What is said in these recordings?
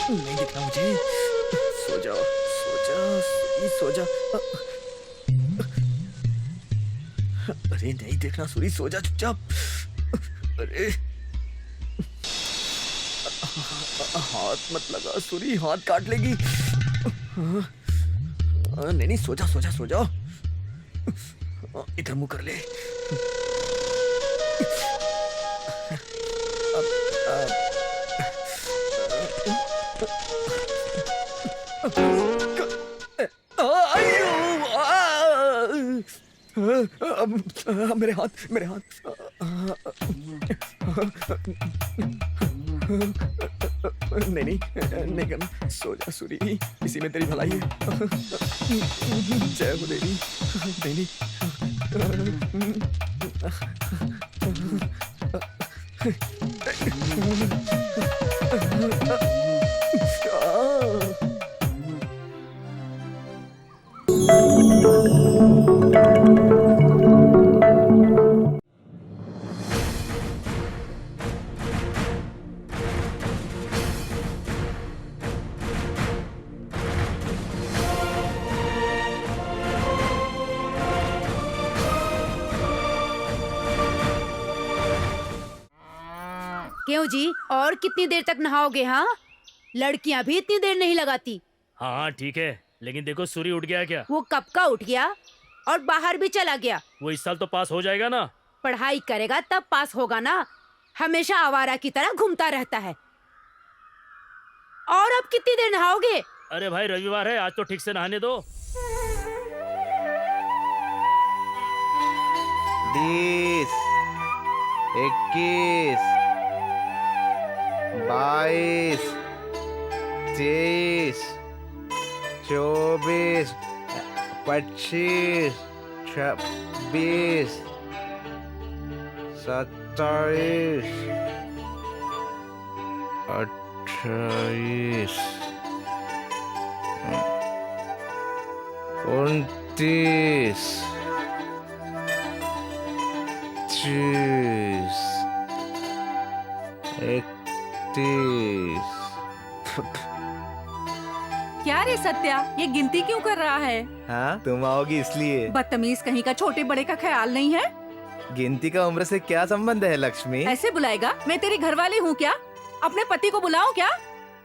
नहीं दिखना मुझे। सो जा, सो जा, सो जा। अरे नहीं देखना सूरी, सो जा चुपचाप। अरे हाथ मत लगा सूरी, हाथ काट लेगी। नहीं नहीं, सो जा सो जा सो जा। इधर मुंह कर ले। मेरे हाथ, मेरे हाथ। नहीं नहीं नहीं करना, सो जा सूरी, इसी में तेरी भलाई है। जय हो देवी। नहीं क्यों जी, और कितनी देर तक नहाओगे? हाँ, लड़कियां भी इतनी देर नहीं लगाती। हाँ ठीक है, लेकिन देखो सूर्य उठ गया क्या? वो कब का उठ गया और बाहर भी चला गया। वो इस साल तो पास हो जाएगा ना। पढ़ाई करेगा तब पास होगा ना, हमेशा आवारा की तरह घूमता रहता है। और अब कितनी देर नहाओगे? अरे भाई रविवार है, आज तो ठीक से नहाने दो। 20, 21, 22, 23, 24, 25, 26, 27, 28, 29, 30, 31। क्या रे सत्या, ये गिनती क्यों कर रहा है? हाँ, तुम आओगी इसलिए। बदतमीज कहीं का, छोटे बड़े का ख्याल नहीं है। गिनती का उम्र से क्या संबंध है लक्ष्मी? ऐसे बुलाएगा? मैं तेरी घरवाली हूँ क्या? अपने पति को बुलाऊं क्या?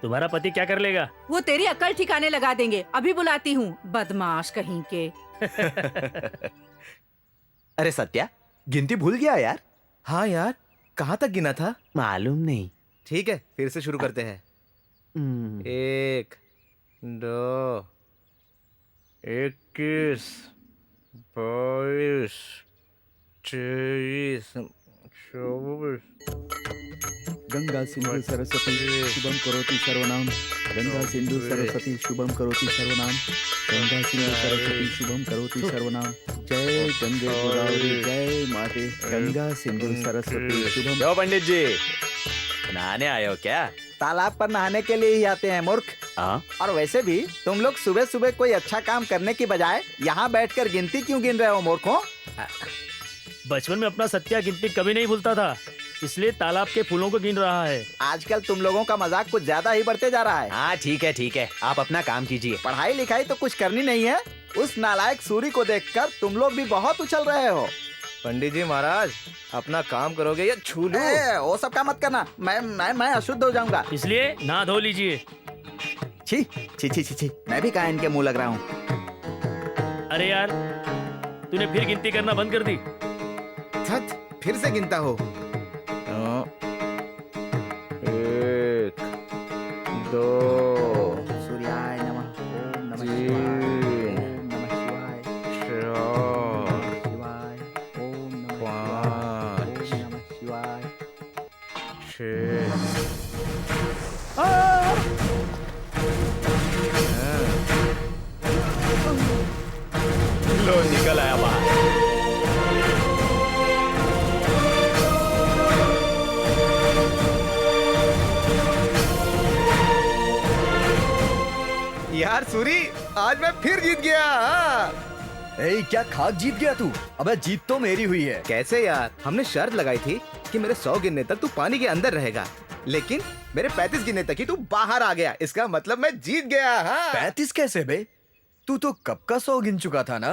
तुम्हारा पति क्या कर लेगा? वो तेरी अक्ल ठिकाने लगा देंगे। अभी बुलाती हूँ, बदमाश कहीं के। अरे सत्या, गिनती भूल गया यार। हाँ यार, कहाँ तक गिना था? मालूम नहीं। ठीक है, फिर से शुरू करते हैं। 1, 2, 21, 22, 23, 24। गंगा सिंधु सरस्वती शुभम करोति सर्वनाम। गंगा सिंधु सरस्वती शुभम करोति सर्वनाम। गंगा सिंधु सरस्वती शुभम करोति सर्वनाम। जय गंगे गोदावरी जय माते। गंगा सिंधु सरस्वती शुभम। क्यों पंडित जी, नहाने आए हो क्या? तालाब पर नहाने के लिए ही आते हैं मूर्ख। हाँ? और वैसे भी तुम लोग सुबह सुबह कोई अच्छा काम करने की बजाय यहाँ बैठकर गिनती क्यों गिन रहे हो मूर्खों? बचपन में अपना सत्या गिनती कभी नहीं भूलता था, इसलिए तालाब के फूलों को गिन रहा है। आजकल तुम लोगों का मजाक कुछ ज्यादा ही बढ़ते जा रहा है। हाँ ठीक है, आप अपना काम कीजिए। पढ़ाई लिखाई तो कुछ करनी नहीं है। उस नालायक सूरी को देखकर तुम लोग भी बहुत उछल रहे हो। पंडित जी महाराज, अपना काम करोगे या छू लूं? वो सब काम मत करना, मैं अशुद्ध हो जाऊंगा। इसलिए नहा धो लीजिए। छी छी छी छी छी, मैं भी कहाँ इनके मुंह लग रहा हूँ। अरे यार, तूने फिर गिनती करना बंद कर दी। थत, फिर से गिनता हो। 1, 2, सूर्याय नमः। ओम नमः 3, शिवाय। ओम नमः 4, शिवाय। ओम नमः शिवाय। 5, 6। लो निकल आया बाहर। यार सूरी, आज मैं फिर जीत गया। हाँ। ए, क्या खाक जीत गया तू? अबे जीत तो मेरी हुई है। कैसे यार? हमने शर्त लगाई थी कि मेरे 100 गिनने तक तू पानी के अंदर रहेगा, लेकिन मेरे 35 गिनने तक ही तू बाहर आ गया। इसका मतलब मैं जीत गया। हाँ। 35 कैसे बे? तू तो कब का 100 गिन चुका था ना?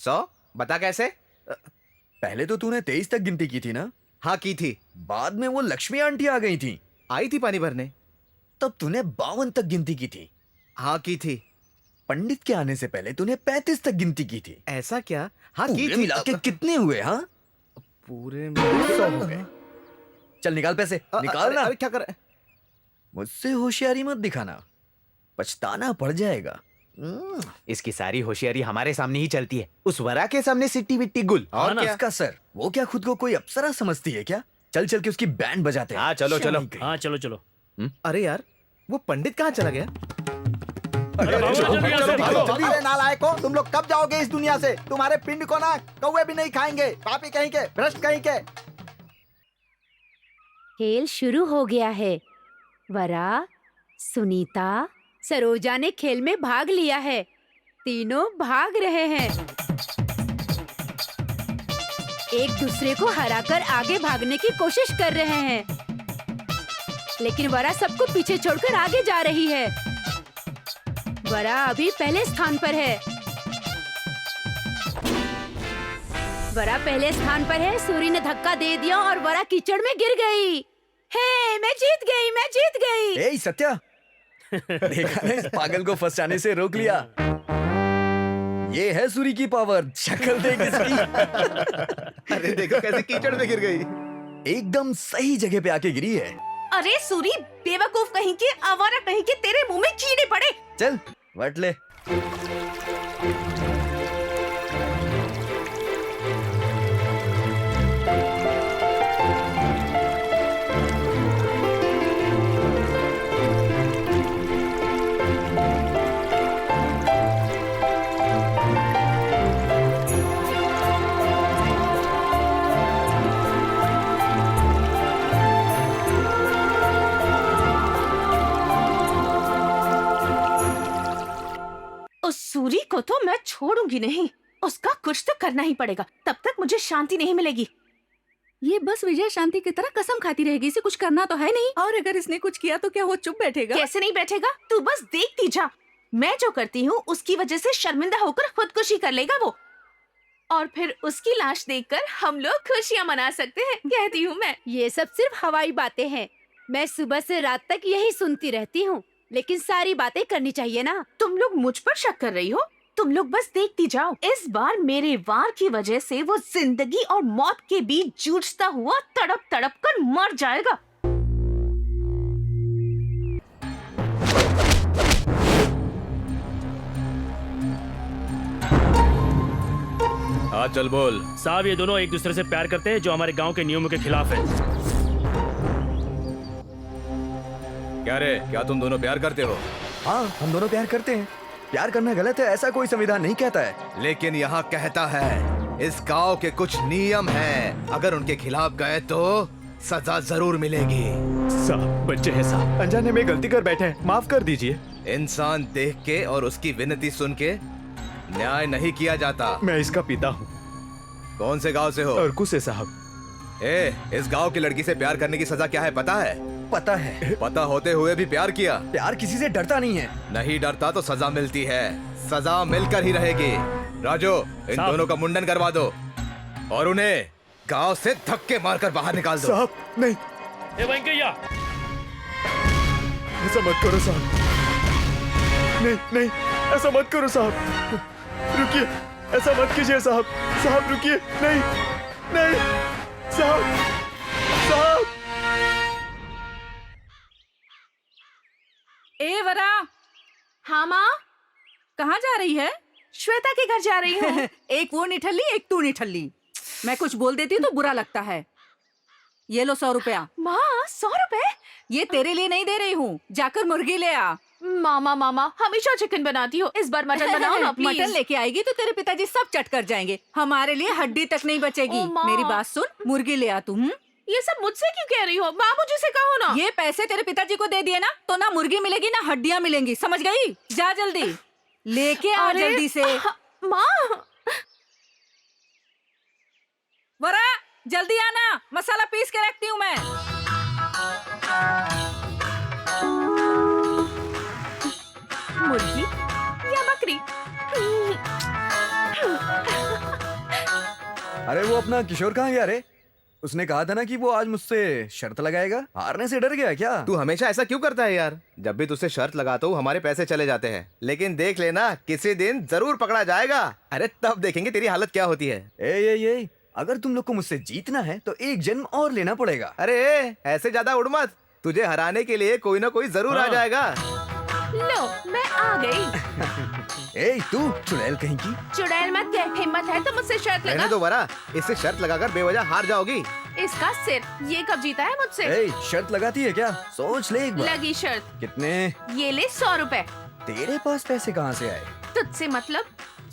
100? बता कैसे? पहले तो तूने 23 तक गिनती की थी ना? हाँ की थी। बाद में वो लक्ष्मी आंटी आ गई थी, आई थी पानी भरने। तब तूने 52 तक गिनती की थी। हाँ की थी। पंडित के आने से पहले तूने 35 तक गिनती की थी। ऐसा क्या? हाँ की पूरे थी। मिला के कितने हुए? हाँ, पूरे 100 हो गए। चल निकाल पैसे, निकाल ना। अरे क्या कर? मुझसे होशियारी मत दिखाना, पछताना पड़ जाएगा। इसकी सारी होशियारी हमारे सामने ही चलती है, उस वरा के सामने सिट्टी बिट्टी गुल। हाँ और ना। क्या? इसका सर, वो क्या खुद को कोई अप्सरा समझती है क्या? चल चल के उसकी बैंड बजाते हैं। हाँ, चलो, चलो। शाम गई। हाँ चलो चलो। अरे यार, वो पंडित कहाँ चला गया? अरे भागो, चलो, जल्दी चलो, से, भागो। भागो। जल्दी रे नालायकों, तुम लोग कब जाओगे इस दुनिया से? तुम्हारे पिंड को ना कौवे भी नहीं खाएंगे, पापी कहीं के, भ्रष्ट कहीं के। खेल शुरू हो गया है। वरा, सुनीता, सरोजा ने खेल में भाग लिया है। तीनों भाग रहे हैं, एक दूसरे को हराकर आगे भागने की कोशिश कर रहे हैं, लेकिन वरा सबको पीछे छोड़कर आगे जा रही है। वरा अभी पहले स्थान पर है। वरा पहले स्थान पर है। सूरी ने धक्का दे दिया और वरा कीचड़ में गिर गई। हे, मैं जीत गई, मैं जीत गई। ए सत्या, देखा ना, इस पागल को फंस जाने से रोक लिया। ये है सूरी की पावर। शक्ल देख इसकी। अरे देखो कैसे कीचड़ में गिर गई। एकदम सही जगह पे आके गिरी है। अरे सूरी, बेवकूफ कहीं के, आवारा कहीं के, तेरे मुंह में कीड़े पड़े। चल वट ले। उस सूरी को तो मैं छोड़ूंगी नहीं। उसका कुछ तो करना ही पड़ेगा, तब तक मुझे शांति नहीं मिलेगी। ये बस विजय शांति की तरह कसम खाती रहेगी, इसे कुछ करना तो है नहीं। और अगर इसने कुछ किया तो क्या वो चुप बैठेगा? कैसे नहीं बैठेगा? तू बस देखती जा। मैं जो करती हूँ उसकी वजह से शर्मिंदा होकर खुदकुशी कर लेगा वो, और फिर उसकी लाश देखकर हम लोग खुशियाँ मना सकते हैं, कहती हूँ मैं। ये सब सिर्फ हवाई बातें हैं। मैं सुबह से रात तक यही सुनती रहती हूँ, लेकिन सारी बातें करनी चाहिए ना। तुम लोग मुझ पर शक कर रही हो? तुम लोग बस देखती जाओ। इस बार मेरे वार की वजह से वो जिंदगी और मौत के बीच जूझता हुआ तड़प तड़प कर मर जाएगा। हाँ चल बोल। साहब, ये दोनों एक दूसरे से प्यार करते हैं, जो हमारे गांव के नियमों के खिलाफ है। क्या रे, क्या तुम दोनों प्यार करते हो? हाँ, हम दोनों प्यार करते हैं। प्यार करना गलत है ऐसा कोई संविधान नहीं कहता है। लेकिन यहाँ कहता है इस गांव के कुछ नियम हैं, अगर उनके खिलाफ गए तो सजा जरूर मिलेगी। साहब, बच्चे हैं साहब, अनजाने में गलती कर बैठे हैं, माफ कर दीजिए। इंसान देख के और उसकी विनती सुन के न्याय नहीं किया जाता। मैं इसका पिता हूँ। कौन से गांव से हो? अर्कू से साहब। इस गांव की लड़की से प्यार करने की सजा क्या है पता है? पता है। पता होते हुए भी प्यार किया? प्यार किसी से डरता नहीं है। नहीं डरता तो सजा मिलती है, सजा मिलकर ही रहेगी। राजू, इन दोनों का मुंडन करवा दो और उन्हें गांव से धक्के मारकर बाहर निकाल दो। साहब नहीं, ए वेंकैया, ऐसा मत करो साहब। नहीं नहीं, ऐसा मत करो साहब। रुकिए, ऐसा मत कीजिए साहब। साहब रुकिए, नहीं नहीं साहब, साहब। ए वरा। हाँ माँ। कहाँ जा रही है? श्वेता के घर जा रही हूँ। एक वो निठल्ली, एक तू निठल्ली। मैं कुछ बोल देती हूँ तो बुरा लगता है। ये लो 100 रुपया। माँ, 100 रुपए? ये तेरे लिए नहीं दे रही हूँ, जाकर मुर्गी ले आ। मामा हमेशा चिकन बनाती हो, इस बार मटन बनाओ ना प्लीज। मटन लेके आएगी तो तेरे पिताजी सब चट कर जाएंगे, हमारे लिए हड्डी तक नहीं बचेगी। ओ माँ। मेरी बात सुन, मुर्गी ले आ तू। ये सब मुझसे क्यों कह रही हो? बाबूजी से कहो ना। ये पैसे तेरे पिताजी को दे दिए ना, तो ना मुर्गी मिलेगी ना हड्डियां मिलेंगी, समझ गई? जा जल्दी लेके आ, अरे, जल्दी से। माँ वरा जल्दी आना, मसाला पीस के रखती हूँ मैं। मुर्गी या बकरी? अरे वो अपना किशोर कहाँ गया रे? उसने कहा था ना कि वो आज मुझसे शर्त लगाएगा। हारने से डर गया क्या? तू हमेशा ऐसा क्यों करता है यार? जब भी तुझसे शर्त लगाता हूँ हमारे पैसे चले जाते हैं, लेकिन देख लेना किसी दिन जरूर पकड़ा जाएगा। अरे तब देखेंगे तेरी हालत क्या होती है। ए, अगर तुम लोग को मुझसे जीतना है तो एक जन्म और लेना पड़ेगा। अरे ऐसे ज्यादा उड़ मत, तुझे हराने के लिए कोई ना कोई जरूर आ जाएगा। लो मैं आ गई। ए तू चुड़ैल कहीं की। चुड़ैल मत कह, हिम्मत है तो मुझसे शर्त रहने लगा। दो वरा, इससे शर्त लगाकर बेवजह हार जाओगी। इसका सिर, ये कब जीता है मुझसे? ए शर्त लगाती है क्या? सोच ले एक बार। लगी शर्त। कितने? ये ले 100 रुपए। तेरे पास पैसे कहाँ से आए? तुझसे मतलब?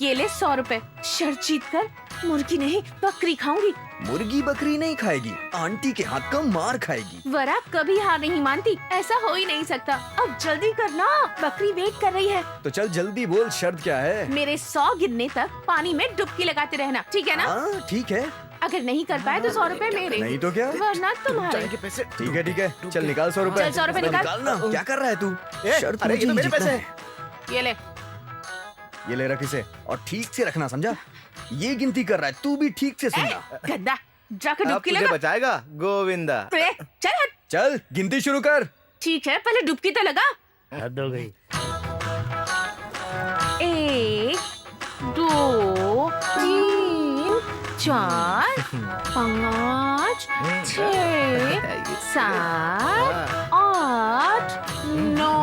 ये ले 100 रुपए। शर्त जीत कर मुर्गी नहीं बकरी खाऊंगी। मुर्गी बकरी नहीं खाएगी, आंटी के हाथ का मार खाएगी। वरा कभी हार नहीं मानती, ऐसा हो ही नहीं सकता। अब जल्दी करना, बकरी वेट कर रही है। तो चल जल्दी बोल, शर्त क्या है? मेरे 100 गिनने तक पानी में डुबकी लगाते रहना, ठीक है ना? हाँ ठीक है। अगर नहीं कर पाए तो 100 रुपए मेरे, नहीं तो क्या? वरना तुम्हारे। ठीक है, चल निकाल 100 रुपए। चल 100 रुपए निकाल। निकालना। क्या कर रहा है तू? शर्त अरे ये तो मुझे मेरे जीतना पैसे है। हैं। ये ले। ये ले रख इसे और ठीक से रखना, समझा? ये गिनती कर रहा है, तू भी ठीक से सुनना। गद्दा, जाकर अब डुबकी तुझे लगा। बचाएगा गोविंदा। ए, चल हट। चल गिनती शुरू कर। ठीक है, पहले डुबकी तो लगा। हद हो गई। 1 2 3 4 5 6 7 8 9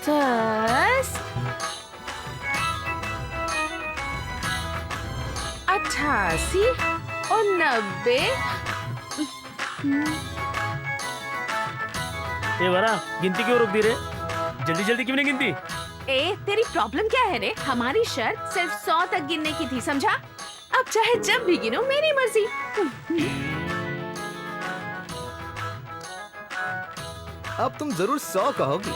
10 88 और 90। ए वरा, गिनती क्यों रोक दी रे? जल्दी जल्दी क्यों नहीं गिनती? ए, तेरी प्रॉब्लम क्या है रे? हमारी शर्त सिर्फ 100 तक गिनने की थी, समझा? अब चाहे जब भी गिनो, मेरी मर्जी। अब तुम जरूर 100 कहोगी।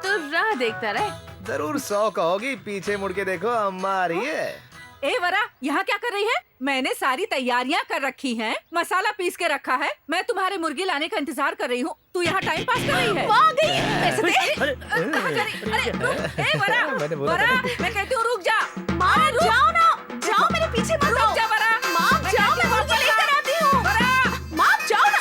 तो राह देखता रहे। जरूर 100 कहोगी। पीछे मुड़ के देखो, अम्मा आ रही है। ए वरा, यहाँ क्या कर रही है? मैंने सारी तैयारियां कर रखी हैं, मसाला पीस के रखा है, मैं तुम्हारे मुर्गी लाने का इंतजार कर रही हूँ। तू यहाँ टाइम पास कर रही है। माँ आ गई। पैसे दे। अरे कहाँ जा रही? अरे रुक, ए वरा, मैंने बोला वरा, था। मैं कहती हूँ रुक जा। माँ जाओ ना, जाओ मेरे पीछे मत रुक आओ। जा वरा। माँ जाओ, मैं मुर्गी लेकर आती हूँ। माँ जाओ ना।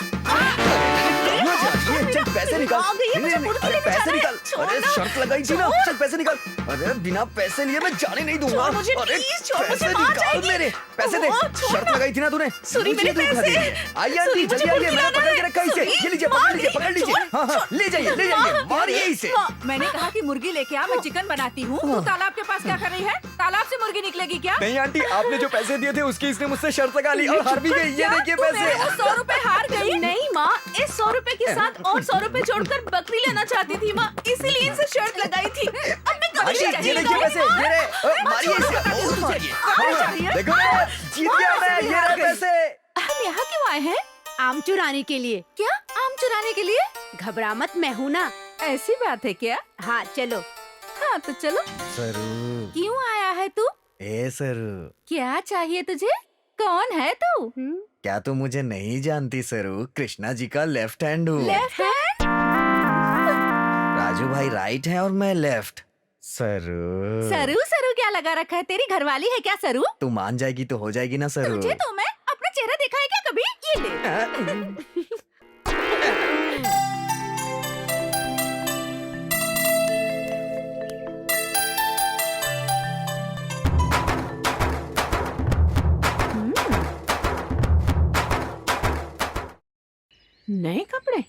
चल पैसे निकाल। आ गई है, मुझे मुर्गी अरे लेने पैसे जाना है। निकाल। छोड़ अरे ना। शर्त लगाई थी ना, चल पैसे निकाल। अरे बिना पैसे लिए मैं जाने नहीं दूंगा। छोड़ मुझे, अरे प्लीज छोड़, पैसे मुझे मार निकाल जाएगी। मेरे। पैसे दे। ओह, छोड़ शर्त ना। लगाई थी ना तूने। सुरी, मुझे मेरे धोखा पैसे। देगी। आइए सुरी, आंटी, मुझे जल्दी आइए, मुर्गी मैंने लाना पकड़ के है। रखा है इसे। सुरी, ये लीजिए, मार पकड़ लीजिए, दे। पकड़ लीजिए। छोड़, हाँ हाँ, ले जाइए, ले जाइए, मारिए इसे। मैंने कहा कि मुर्गी लेके आ, मैं चिकन बनाती हूँ। तू तालाब के पास क्या कर रही है? तालाब से मुर्गी निकलेगी क्या? नहीं आंटी, आपने जो पैसे दिए थे उसकी इसने मुझसे शर्त लगा ली और हार भी गई। ये देखिए पैसे। 100 रुपए हार गई। नहीं माँ, इस 100 रुपए के साथ और 100 रुपए जोड़कर बकरी लेना चाहती थी माँ, इसीलिए इनसे शर्त लगाई थी। अब मैं कभी आंटी, ये देखिए पैसे, ये रहे। मारिए इसे, बहुत मारिए। हाँ, देखो जीत गया मैं, ये रहे पैसे। हम यहाँ क्यों आए हैं? आम चुराने के लिए। क्या? आम चुराने के लिए? घबरा मत, मैं हूँ ना। ऐसी बात है क्या? हाँ चलो। हाँ तो चलो। सरू, क्यों आया है तू? ए सरू, क्या चाहिए तुझे? कौन है तू? क्या तू मुझे नहीं जानती सरू? कृष्णा जी का लेफ्ट हैंड हूँ। Left hand? राजू भाई राइट है और मैं लेफ्ट। सरू, सरू सरू क्या लगा रखा है? तेरी घरवाली है क्या सरू? तू मान जाएगी तो हो जाएगी ना सरू। तुझे तो मैं अपना चेहरा दिखाया क्या कभी? ये ले। नए कपड़े?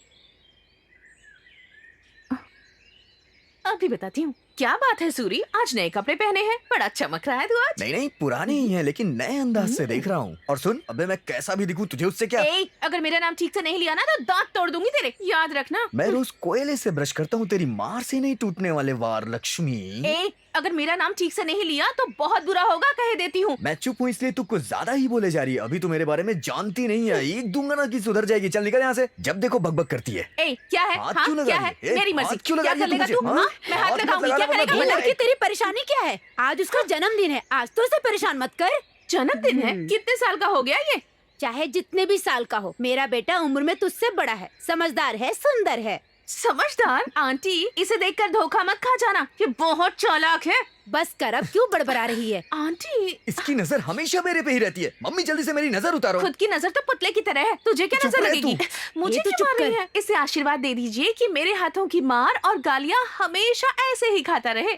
अभी बताती हूँ। क्या बात है सूरी, आज नए कपड़े पहने हैं, बड़ा चमक रहा है तू आज। नहीं नहीं, पुराने ही हैं लेकिन नए अंदाज से देख रहा हूँ। और सुन, अबे मैं कैसा भी दिखूं तुझे उससे क्या? ए, अगर मेरा नाम ठीक से नहीं लिया ना तो दांत तोड़ दूंगी तेरे, याद रखना। मैं रोज कोयले से ब्रश करता हूँ, तेरी मार से नहीं टूटने वाले वार लक्ष्मी। ए, अगर मेरा नाम ठीक से नहीं लिया तो बहुत बुरा होगा, कह देती हूँ। मैं चुप हूँ इसलिए तू कुछ ज्यादा ही बोले जा रही है। अभी तो मेरे बारे में जानती नहीं है, एक दूंगा ना कि सुधर जाएगी। चल निकल यहाँ से, जब देखो बकबक करती है। ए, क्या है? हाथ हाँ, क्यों लगा क्या रही है? है? मेरी मर्जी। हाथ क्यों लगा क्या रही है कर तू लेगा मुझे? तू? हाँ? हाँ? मैं हाथ हाथ मत लगाऊंगी, लगा, क्या वरना करेगा? बहुत- लड़की तेरी परेशानी क्या है? आज उसका जन्मदिन है, आज तो उसे परेशान मत कर। जन्मदिन है? कितने साल का हो गया ये? चाहे जितने भी साल का हो, मेरा बेटा उम्र में तुझसे बड़ा है, समझदार है, सुंदर है। समझदार? आंटी, इसे देखकर धोखा मत खा जाना, ये बहुत चालाक है। बस कर, अब क्यों बड़बड़ा रही है? आंटी, इसकी नजर हमेशा मेरे पे ही रहती है। मम्मी जल्दी से मेरी नजर उतारो। खुद की नजर तो पुतले की तरह है, तुझे क्या चुप नजर रह लगेगी? तू। मुझे ये तो क्यों चुप मार रही कर। है? इसे आशीर्वाद दे दीजिए कि मेरे हाथों की मार और गालियां हमेशा ऐसे ही खाता रहे।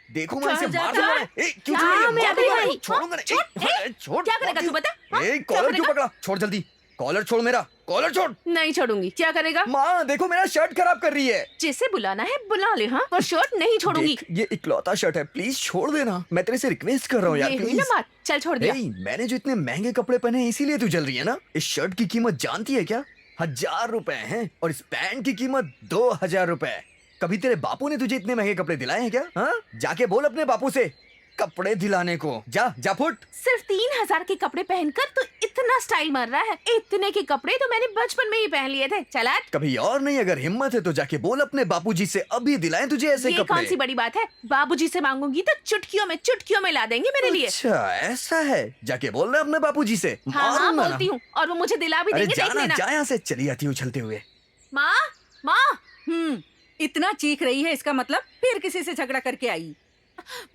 देखो मैं इसे जा, मार जा। दूंगा ना। ए, क्यों हाँ, छोड़ रही है? मैं मार अभी दूंगा ना। आई। छोड़ूंगा ना। ए, छोड़। क्या करेगा तू बता? हाँ? ए, क्या कॉलर क्यों करेगा? पकड़ा? छोड़ जल्दी, कॉलर छोड़ मेरा, कॉलर छोड़। नहीं छोड़ूंगी। क्या करेगा? माँ देखो मेरा शर्ट खराब कर रही है। जिसे बुलाना है बुला ले, हाँ, और शर्ट नहीं छोड़ूंगी। देख, ये इकलौता शर्ट है, प्लीज छोड़ देना। मैं तेरे से रिक्वेस्ट कर रहा हूँ यार, ये हुई ना प्लीज। बात, चल छोड़ दिया। मैंने जो इतने महंगे कपड़े पहने हैं इसीलिए तू जल रही है ना। इस शर्ट की कीमत जानती है क्या? 1000 रुपए हैं, और इस पैंट की कीमत 2000 रुपए। कभी तेरे बापू ने तुझे इतने महंगे कपड़े दिलाए हैं क्या? हाँ, जाके बोल अपने बापू से कपड़े दिलाने को। जा जा फुट। सिर्फ 3000 के कपड़े पहनकर तो इतना स्टाइल मार रहा है। इतने के कपड़े तो मैंने बचपन में ही पहन लिए थे। चला, कभी और नहीं, अगर हिम्मत है तो जाके बोल अपने बापूजी से अभी दिलाएं तुझे ऐसे ये कपड़े। कौन सी बड़ी बात है? बाबूजी से मांगूंगी तो चुटकियों में ला देंगे मेरे लिए। अच्छा ऐसा है, जाके बोल रहे अपने बापूजी से। हाँ हाँ मारूंगा ना। बोलती हूँ, और वो मुझे दिला भी अरे देंगे, देख जाना, लेना। जा यहाँ से। चली आती हूँ उछलते हुए। माँ, माँ, इतना चीख रही है, इसका मतलब फिर किसी से झगड़ा करके आई।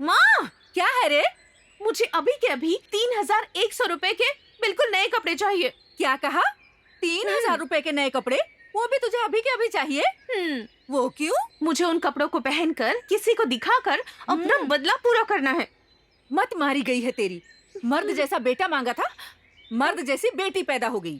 माँ, क्या है रे? मुझे अभी के अभी 3100 रुपए के बिल्कुल नए कपड़े चाहिए। क्या कहा? 3000 रुपए के नए कपड़े? वो भी तुझे अभी के अभी चाहिए? वो क्यों? मुझे उन कपड़ों को पहनकर किसी को दिखाकर अपना बदला पूरा करना है। मत मारी गई है तेरी। मर्द जैसा बेटा मांगा था, मर्द जैसी बेटी पैदा हो गई।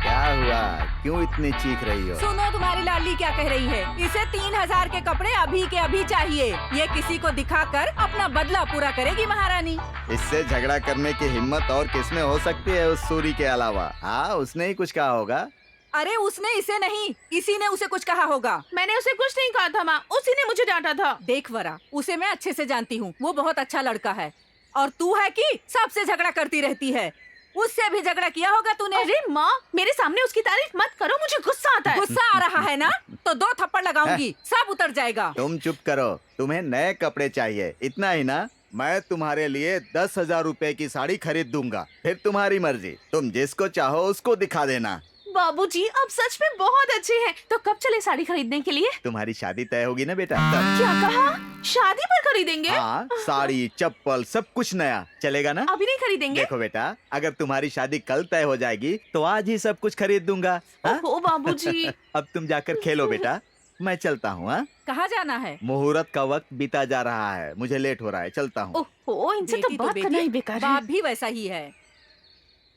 क्या हुआ, क्यों इतनी चीख रही हो? सुनो तुम्हारी लाली क्या कह रही है। इसे 3000 के कपड़े अभी के अभी चाहिए। ये किसी को दिखाकर अपना बदला पूरा करेगी महारानी। इससे झगड़ा करने की हिम्मत और किसमें हो सकती है उस सूरी के अलावा? हाँ, उसने ही कुछ कहा होगा। अरे उसने इसे नहीं, इसी ने उसे कुछ कहा होगा। मैंने उसे कुछ नहीं कहा था माँ, उसी ने मुझे डांटा था। देख वरा, उसे मैं अच्छे से जानती हूँ, वो बहुत अच्छा लड़का है। और तू है कि सबसे झगड़ा करती रहती है। उससे भी झगड़ा किया होगा तूने। अरे माँ, मेरे सामने उसकी तारीफ मत करो, मुझे गुस्सा आता है। गुस्सा आ रहा है ना, तो 2 थप्पड़ लगाऊंगी, सब उतर जाएगा। तुम चुप करो, तुम्हें नए कपड़े चाहिए, इतना ही ना? मैं तुम्हारे लिए 10,000 रुपए की साड़ी खरीद दूंगा, फिर तुम्हारी मर्जी, तुम जिसको चाहो उसको दिखा देना। बाबूजी, अब सच में बहुत अच्छे हैं। तो कब चले साड़ी खरीदने के लिए? तुम्हारी शादी तय होगी ना बेटा, तब। क्या कहा? शादी पर खरीदेंगे? हाँ, साड़ी, चप्पल, सब कुछ नया चलेगा ना? अभी नहीं खरीदेंगे? देखो बेटा, अगर तुम्हारी शादी कल तय हो जाएगी तो आज ही सब कुछ खरीद दूंगा। हाँ? ओहो बाबूजी। अब तुम जाकर खेलो बेटा, मैं चलता हूँ। हाँ, कहाँ जाना है? मुहूर्त का वक्त बीता जा रहा है, मुझे लेट हो रहा है, चलता हूँ। ओहो, इनसे तो बेटी बात बेटी, करना ही बेकार है। बाप भी वैसा ही है।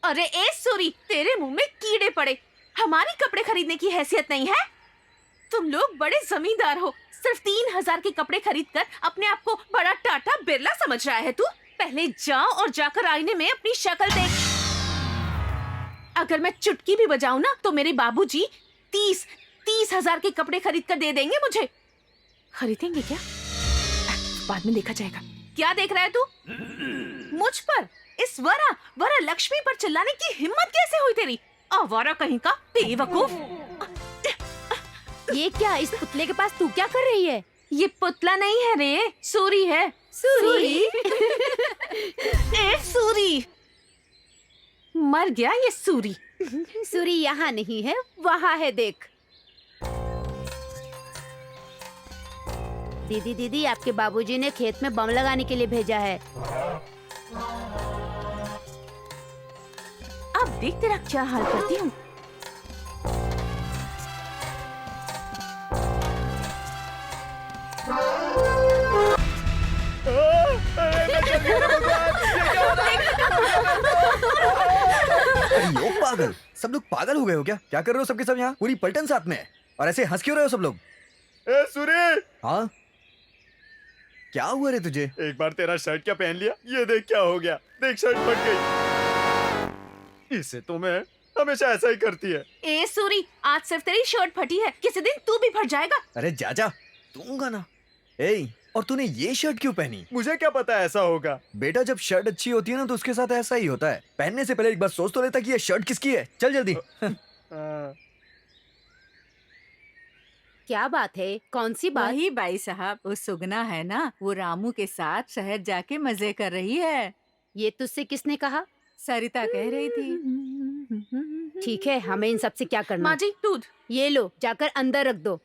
अरे ए सूरी, तेरे मुंह में कीड़े पड़े। हमारी कपड़े खरीदने की हैसियत नहीं है। तुम लोग बड़े जमींदार हो, सिर्फ 3000 के कपड़े खरीदकर अपने आप को बड़ा टाटा बिरला समझ रहा है तू। पहले जाओ और जाकर आईने में अपनी शक्ल देख। अगर मैं चुटकी भी बजाऊं ना तो मेरे बाबूजी 30,000 के कपड़े खरीद कर दे देंगे मुझे। खरीदेंगे क्या? बाद में देखा जाएगा। क्या देख रहा है तू? मुझ पर, इस वरा लक्ष्मी पर चिल्लाने की हिम्मत कैसे हुई तेरी? आवारा कहीं का बेवकूफ। ये क्या, इस पुतले के पास तू क्या कर रही है? ये पुतला नहीं है रे, सूरी है। सूरी? ए सूरी, मर गया ये सूरी। सूरी यहाँ नहीं है, वहाँ है, देख। दीदी दीदी, आपके बाबूजी ने खेत में बम लगाने के लिए भेजा है। अब देख तेरा क्या हाल करती हूँ। अरे लोग पागल, सब लोग पागल हो गए हो क्या? क्या कर रहे हो सबके सब यहाँ? पूरी पलटन साथ में है, और ऐसे हंस क्यों रहे हो सब लोग? ए सूर्य, हाँ, क्या हुआ रे तुझे? एक बार तेरा शर्ट क्या पहन लिया, ये देख क्या हो गया। देख शर्ट फट गई। इसे तो मैं हमेशा ऐसा ही करती है। ए सूरी, आज सिर्फ तेरी शर्ट फटी है, किसी दिन तू भी फट जाएगा। अरे जा जा, दूंगा ना। ए, और तूने ये शर्ट क्यों पहनी? मुझे क्या पता ऐसा होगा। बेटा जब शर्ट अच्छी होती है ना तो उसके साथ ऐसा ही होता है। पहनने से पहले एक बार सोच तो लेता कि ये शर्ट किसकी है। चल जल्दी। क्या बात है? कौन सी बात? वही बाई साहब, वो सुगना है ना, वो रामू के साथ शहर जाके मजे कर रही है। ये तुझसे किसने कहा? सरिता कह रही थी। ठीक है, हमें इन सब से क्या करना? माँ जी दूध। ये लो, जाकर अंदर रख दो।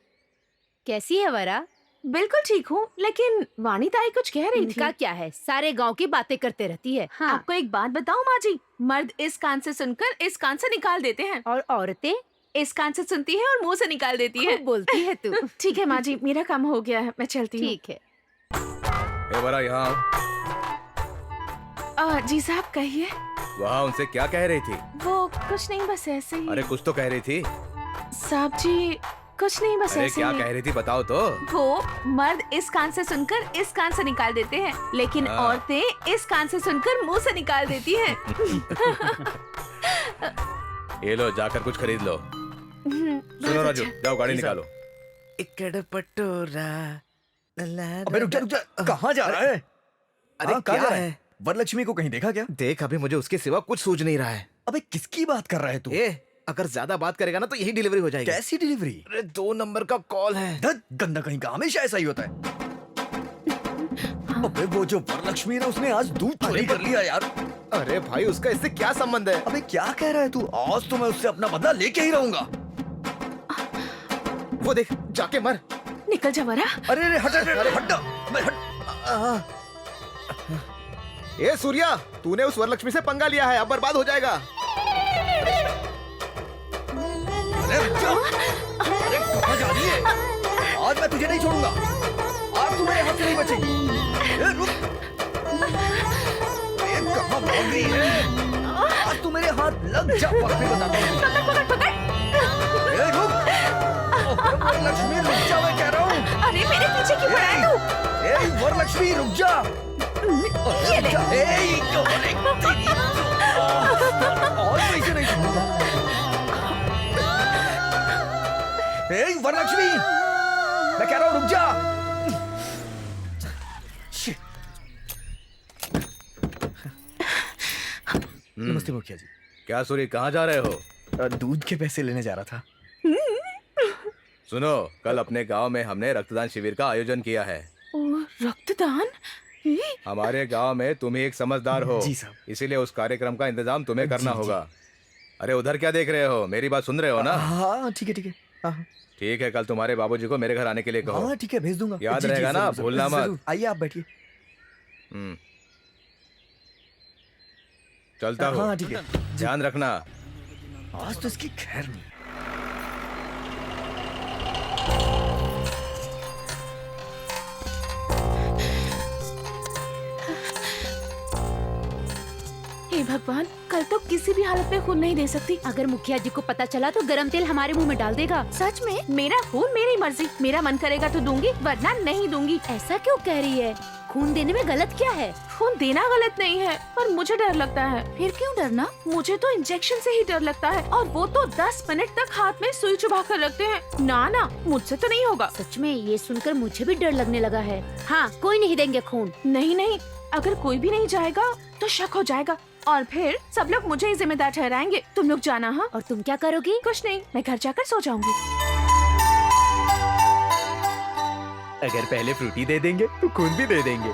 कैसी है वरा? बिल्कुल ठीक हूँ, लेकिन वाणी ताई कुछ कह रही थी। इनका क्या है, सारे गांव की बातें करते रहती है। हाँ। आपको एक बात बताऊं माँ जी, मर्द इस कान से सुनकर इस कान से निकाल देते हैं, और औरतें इस कान से सुनती है और मुंह से निकाल देती है। खूब बोलती है तू। ठीक है माँ जी, मेरा काम हो गया है, मैं चलती हूँ। ठीक है। ए बरा यहाँ आओ। जी साहब कहिए। वहाँ उनसे क्या कह रही थी? वो कुछ नहीं, बस ऐसे ही। अरे कुछ तो कह रही थी। साहब जी कुछ नहीं, बस अरे ऐसे क्या ही। कह रही थी बताओ तो। वो मर्द इस कान से सुनकर इस कान से निकाल देते हैं, लेकिन हाँ। औरतें इस कान से सुनकर मुंह से निकाल देती हैं। ये लो जाकर कुछ खरीद लो। सुनो राजू, जाओ गाड़ी निकालो। इकड़ पटोरा। अबे रुक जा, कहाँ जा रहा है? अरे हाँ, कहाँ क्या जा रहा है? वरलक्ष्मी को कहीं देखा क्या? देख अभी मुझे उसके सिवा कुछ सूझ नहीं रहा है। अबे किसकी बात कर रहा है तू? अगर ज्यादा बात करेगा ना तो यही डिलीवरी हो जाएगी। कैसी डिलीवरी? अरे 2 नंबर का कॉल है। धत, गंदा कहीं का, हमेशा ऐसा ही होता है। अबे वो जो वरलक्ष्मी है ना, उसने आज दूध चोरी कर लिया यार। अरे भाई उसका इससे क्या संबंध है? अबे क्या कह रहा है तू? आज तो मैं उससे अपना बदला लेके ही रहूंगा। वो देख जाके मर। निकल जा वरा। अरे अरे हट हट हट, अबे हट। ए सूर्या, तूने उस वरलक्ष्मी से पंगा लिया है, अब बर्बाद हो जाएगा। अरे कहाँ जा रही है? आज मैं तुझे नहीं छोड़ूंगा। आज तू मेरे हाथ से नहीं बचेगी। ए, रुक। ए, कहाँ भाग रही है? आज तू मेरे हाथ लग जा, फिर बताता हूँ। ए, रुक। वरलक्ष्मी रुक जा, मैं कह रहा हूँ। अरे मेरे पीछे क्यों पड़ा है तू? ए, वरलक्ष्मी रुक जा। ये ले। और पैसे नहीं छोड़ूंगा। ए, वरलक्ष्मी, मैं कह रहा हूँ रुक जा। नमस्ते मुखिया जी। क्या सूर्य, कहाँ जा रहे हो? दूध के पैसे लेने जा रहा था। सुनो, कल अपने गांव में हमने रक्तदान शिविर का आयोजन किया है। रक्तदान? हमारे गांव में तुम ही एक समझदार हो। जी साहब। इसीलिए उस कार्यक्रम का इंतजाम तुम्हें करना होगा। अरे उधर क्या देख रहे हो? मेरी बात सुन रहे हो ना? हाँ ठीक है ठीक है। हाँ ठीक है, कल तुम्हारे बाबूजी को मेरे घर आने के लिए कहो। हाँ ठीक है, भेज दूंगा। याद जी, जी, रहेगा ना, जरूर, जरूर, भूलना मत। जरूर। आइए आप बैठिए। चलता हूँ। हाँ ठीक है। ध्यान रखना। आज तो इसकी खैर नहीं। हे भगवान, कल तो किसी भी हालत में खून नहीं दे सकती। अगर मुखिया जी को पता चला तो गरम तेल हमारे मुंह में डाल देगा। सच में? मेरा खून मेरी मर्जी, मेरा मन करेगा तो दूंगी, वरना नहीं दूंगी। ऐसा क्यों कह रही है? खून देने में गलत क्या है? खून देना गलत नहीं है, पर मुझे डर लगता है। फिर क्यों डरना? मुझे तो इंजेक्शन से ही डर लगता है, और वो तो 10 मिनट तक हाथ में सुई चुभा कर रखते हैं। ना ना, मुझसे तो नहीं होगा। सच में ये सुनकर मुझे भी डर लगने लगा है। हाँ, कोई नहीं देंगे खून। नहीं नहीं, अगर कोई भी नहीं जाएगा तो शक हो जाएगा, और फिर सब लोग मुझे ही जिम्मेदार ठहराएंगे। तुम लोग जाना। हाँ। और तुम क्या करोगी? कुछ नहीं, मैं घर जाकर सो जाऊंगी। अगर पहले फ्रूटी दे देंगे तो खून भी दे देंगे।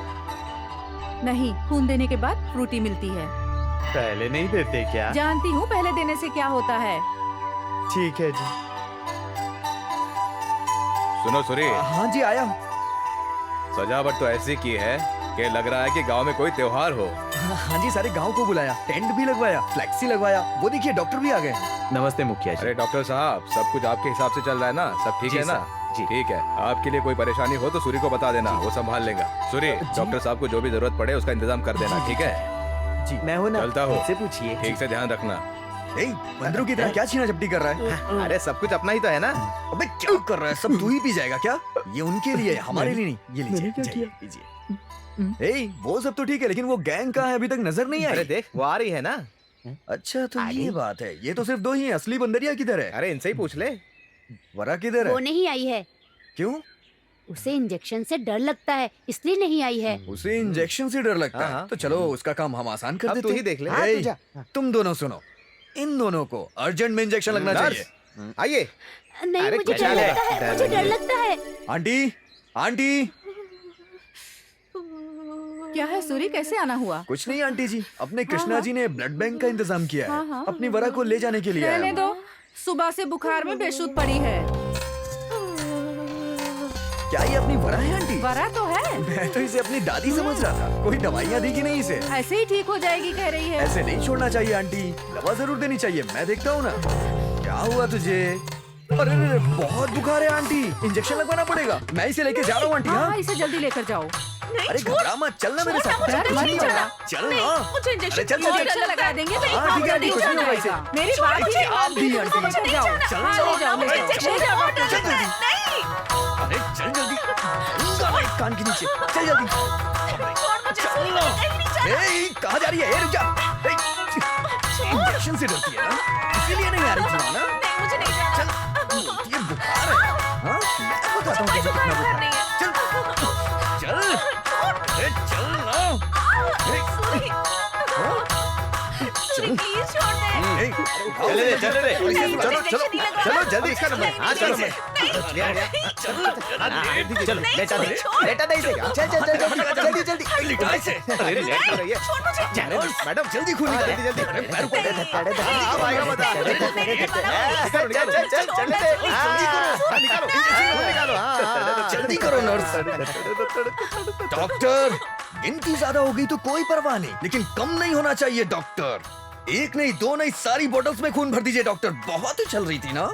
नहीं, खून देने के बाद फ्रूटी मिलती है। पहले नहीं देते क्या? जानती हूँ पहले देने से क्या होता है। ठीक है जी। सुनो सूर्य, हाँ जी आया। सजावट तो ऐसी की है कि लग रहा है कि गांव में कोई त्योहार हो। हाँ जी, सारे गांव को बुलाया, टेंट भी लगवाया, फ्लेक्सी लगवाया। वो देखिए डॉक्टर भी आ गए। नमस्ते मुखिया जी। अरे डॉक्टर साहब, सब कुछ आपके हिसाब से चल रहा है ना? सब ठीक जी है ना? जी। ठीक है, आपके लिए कोई परेशानी हो तो सूर्य को बता देना, वो संभाल लेगा। सूर्य, डॉक्टर साहब को जो भी जरूरत पड़े उसका इंतजाम कर देना, ठीक है? जी मैं हूँ ना, चलता हूँ। मुझसे पूछिए। ठीक से ध्यान रखना। ए, बंदरों की तरह क्या छीना झपटी कर रहा है? अरे सब कुछ अपना ही तो है ना? अबे क्या कर रहा है? सब तू ही पी जाएगा क्या? ये उनके लिए है, हमारे लिए नहीं। ये लीजिए, मैंने क्या जाइए, लीजिए। ए, वो सब तो ठीक है, लेकिन वो गैंग कहाँ है? अभी तक नजर नहीं अरे आई। देख, वो आ रही है ना। अच्छा तो ये बात है। ये तो सिर्फ 2 ही हैं। असली बंदरिया किधर है? अरे इनसे ही पूछ ले। वरा किधर वो है? नहीं आई है। क्यों? उसे इंजेक्शन से डर लगता है, इसलिए नहीं आई है। उसे इंजेक्शन से डर लगता है, तो चलो उसका काम हम आसान कर अब देते तू ही हैं। देख ले। ए, तुम दोनों सुनो, इन दोनों को अर्जेंट में इंजेक्शन लगना चाहिए। आइए। नहीं, अरे मुझे डर चल, लगता है, डर मुझे डर लगी। लगता है। Aunty, aunty. क्या है सूरी, कैसे आना हुआ? कुछ नहीं आंटी जी, अपने कृष्णा जी ने ब्लड बैंक का इंतजाम किया है, हाँ। अपनी वरा को ले जाने के लिए आया रहने हूँ। दो, सुबह से बुखार में बेसुध पड़ी है। क्या ये अपनी वरा है आंटी? वरा तो है, मैं तो इसे अपनी दादी समझ रहा था। कोई दवाइयाँ दी कि नहीं इसे? ऐसे ही ठीक हो जाएगी कह रही है। ऐसे नहीं छोड़ना चाहिए आंटी, दवा जरूर देनी चाहिए। मैं देखता हूँ ना। क्या हुआ तुझे? अरे अरे, बहुत बुखार है आंटी, इंजेक्शन लगवाना पड़ेगा। मैं इसे लेके जा रहा हूँ आंटी। हाँ, हाँ, इसे जल्दी लेकर जाओ। अरे घबरा मत, चलना मेरे साथ। मुझे कुछ नहीं नहीं होगा। जाना। चल नहीं, ना। मुझे इंजेक्शन अरे चल चल इंजेक्शन चल। लगा देंगे तो हाँ, ठीक है आंटी, कुछ नहीं होगा इसे। मेरी बात ही आप भी आंटी। लेकर जाओ। चल, हाँ, ले जाओ, ले जाओ, ले जाओ, डॉक्टर चल साहब। जल्दी। अरे चल जल्दी, दूंगा मैं कान के नीचे। चल जल्दी। चल ना। ए, कहाँ जा रही है? ए, रुक जा। ए, इंजेक्शन से डरती है ना, इसीलिए नहीं आ रही थी ना। मुझे नहीं जाना। चल, ये बुखार है। हाँ, मैं बताता हूँ तुझे कितना बुखार है। चल, चल, अरे चल ना। ए, हाँ? चल। प्लीज छोड़ दे। ए, चले रे, चले रे। नहीं, चलो, चलो, इंजेक्शन नहीं लगवाना। चलो जल्दी इसका नंबर। हाँ, चलो। नहीं, चलो, लेटा दे, लेटा दे इसे। चल, चल, चल, जल्दी, जल्दी। लिटा इसे। अरे लेट क्यों रही है? अरे, मैडम जल्दी खून निकाल। जल्दी, जल्दी। अरे पैर को अब आएगा मजा। चल, चल, चल, चल, चलने दे। हाँ, निकालो, खून निकालो। हाँ, जल्दी करो नर्स। डॉक्टर, गिनती ज्यादा हो गई तो कोई परवाह नहीं, लेकिन कम नहीं होना चाहिए डॉक्टर। एक नहीं, दो नहीं, सारी बोतल्स में खून भर दीजिए डॉक्टर। बहुत ही चल रही थी ना।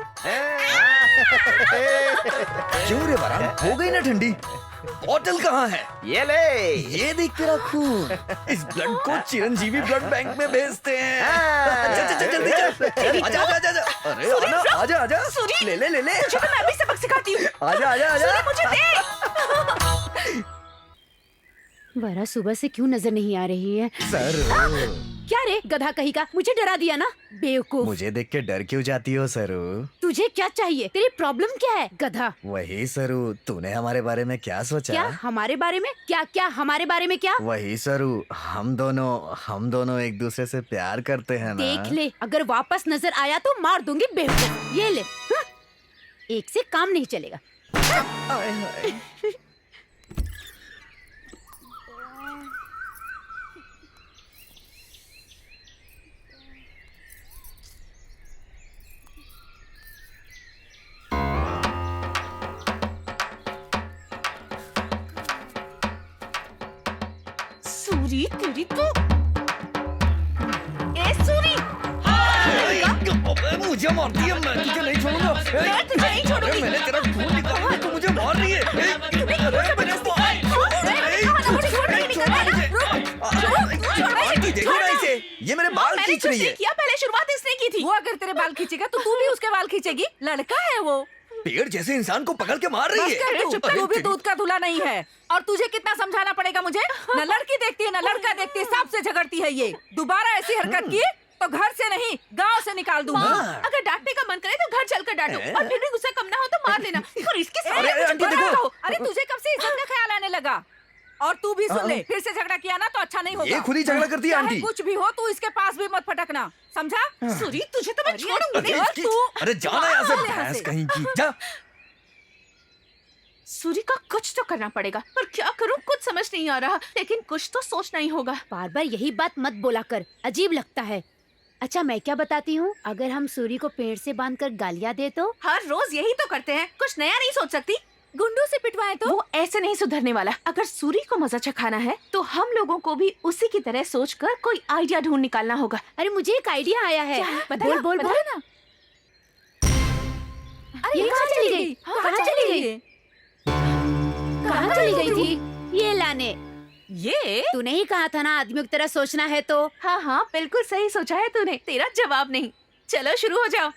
क्यों रे वरा, हो गई ना ठंडी? बोतल कहाँ है? ये ले। ये देख तेरा खून। इस ब्लड को चिरंजीवी ब्लड बैंक में भेजते हैं। चल चल चल जल्दी चल। आजा आजा आजा। अरे आना, आजा आजा। ले ले ले ले। मुझे तो मैं भी सबक सिखाती हूँ। आजा आजा आजा। मुझे दे। वरा सुबह से क्यों नजर नहीं आ रही है? सर, क्या रे गधा कहीं का, मुझे डरा दिया ना बेवकूफ। मुझे देख के डर क्यों जाती हो सरू? तुझे क्या चाहिए? तेरी प्रॉब्लम क्या है गधा? वही सरू, तूने हमारे बारे में क्या सोचा? क्या हमारे बारे में? क्या क्या हमारे बारे में क्या? वही सरू, हम दोनों एक दूसरे से प्यार करते हैं ना। देख ले, अगर वापस नजर आया तो मार दूंगी बेवकूफ। ये ले। हाँ? एक से काम नहीं चलेगा। सूरी तेरी तो। ए सूरी। मुझे मारती है, मैं तुझे नहीं छोड़ूंगा। मैं तुझे नहीं छोड़ूंगी। मैंने तेरा खून निकाला, तू मुझे मार रही है। आंटी देखो ना इसे, ये मेरे बाल मैंने खींच कुछ रही नहीं है। किया, पहले शुरुआत इसने की थी। वो अगर तेरे बाल खींचेगा तो तू भी उसके बाल खींचेगी। लड़का है वो। पेड़ जैसे इंसान को पकड़ के मार रही बस कर है। तू, तू भी दूध का दूल्हा नहीं है। और तुझे कितना समझाना पड़ेगा मुझे? न लड़की देखती है न लड़का देखती है, सबसे झगड़ती है ये। दोबारा ऐसी हरकत की तो घर से नहीं गांव से निकाल दूंगा। माँ, अगर डांटने का मन करे तो घर चलकर डांटो, और फिर भी गुस्सा कम ना हो तो मार लेना। और इसके सामने अरे, कुछ आंटी बड़ा देखो। हो। अरे तुझे कब से इज्जत का ख्याल आने लगा? और तू भी सुन ले, फिर से झगड़ा किया ना तो अच्छा नहीं होगा। ये खुद ही झगड़ा करती है चाहे आंटी। कुछ भी हो तू इसके पास भी मत फटकना, समझा? सूरी तुझे तो मैं छोड़ूंगी अरे नहीं। और इसकी- तू अरे जाना यहाँ से, चल यहाँ भैंस से। कहीं की। जा। सूरी का कुछ तो करना पड़ेगा, पर क्या करूं कुछ समझ नहीं आ रहा। लेकिन कुछ तो सोचना ही होगा। बार बार यही बात मत बोला कर, अजीब लगता है। अच्छा मैं क्या बताती हूँ, अगर हम सूरी को पेड़ से बांधकर गालियाँ दे तो? हर रोज यही तो करते हैं, कुछ नया नहीं सोच सकती। गुंडों से पिटवाए तो? वो ऐसे नहीं सुधरने वाला। अगर सूरी को मजा चखाना है तो हम लोगों को भी उसी की तरह सोचकर कोई आइडिया ढूंढ निकालना होगा। अरे मुझे एक आइडिया आया है। बोल बोल बोल। ना। अरे ये कहाँ चली गई? कहाँ चली गई? कहाँ चली गई थी? ये लाने। ये तूने ही कहा था ना आदमियों की तरह सोचना है तो। हाँ हाँ बिल्कुल सही सोचा है तूने, तेरा जवाब नहीं। चलो शुरू हो जाओ।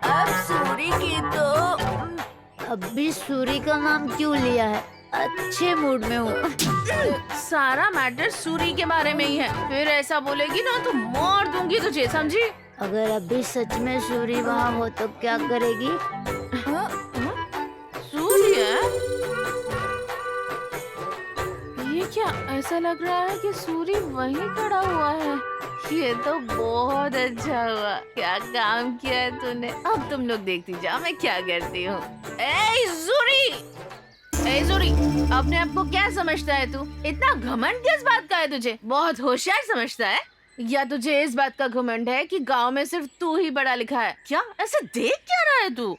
अब सूरी की तो अब भी सूरी का नाम क्यों लिया है? अच्छे मूड में हूँ। सारा मैटर सूरी के बारे में ही है। फिर ऐसा बोलेगी ना तो मार दूंगी तुझे, समझी? अगर अभी सच में सूरी वहाँ हो तो क्या करेगी? सूरी है? ये क्या, ऐसा लग रहा है कि सूरी वहीं खड़ा हुआ है। ये तो बहुत अच्छा हुआ, क्या काम किया है तूने। अब तुम लोग देखती जाओ मैं क्या करती हूँ। ए सूरी, अपने आप को क्या समझता है तू? इतना घमंड किस बात का है तुझे? बहुत होशियार समझता है? या तुझे इस बात का घमंड है कि गांव में सिर्फ तू ही पढ़ा लिखा है? क्या ऐसे देख क्या रहा है तू?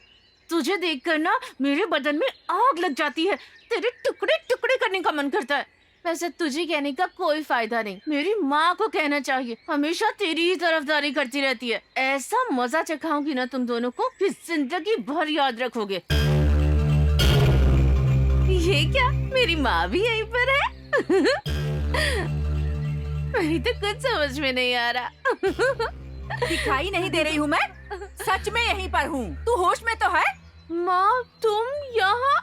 तुझे देखकर ना मेरे बदन में आग लग जाती है। तेरे टुकड़े टुकड़े करने का मन करता है। वैसे तुझे कहने का कोई फायदा नहीं, मेरी माँ को कहना चाहिए। हमेशा तेरी ही तरफदारी करती रहती है। ऐसा मजा चखाऊंगी ना तुम दोनों को कि जिंदगी भर याद रखोगे। ये क्या, मेरी माँ भी यहीं पर है? मेरी तो कुछ समझ में नहीं आ रहा। दिखाई नहीं दे रही हूँ मैं? सच में यहीं पर हूँ। तू होश में तो है? माँ तुम यहाँ?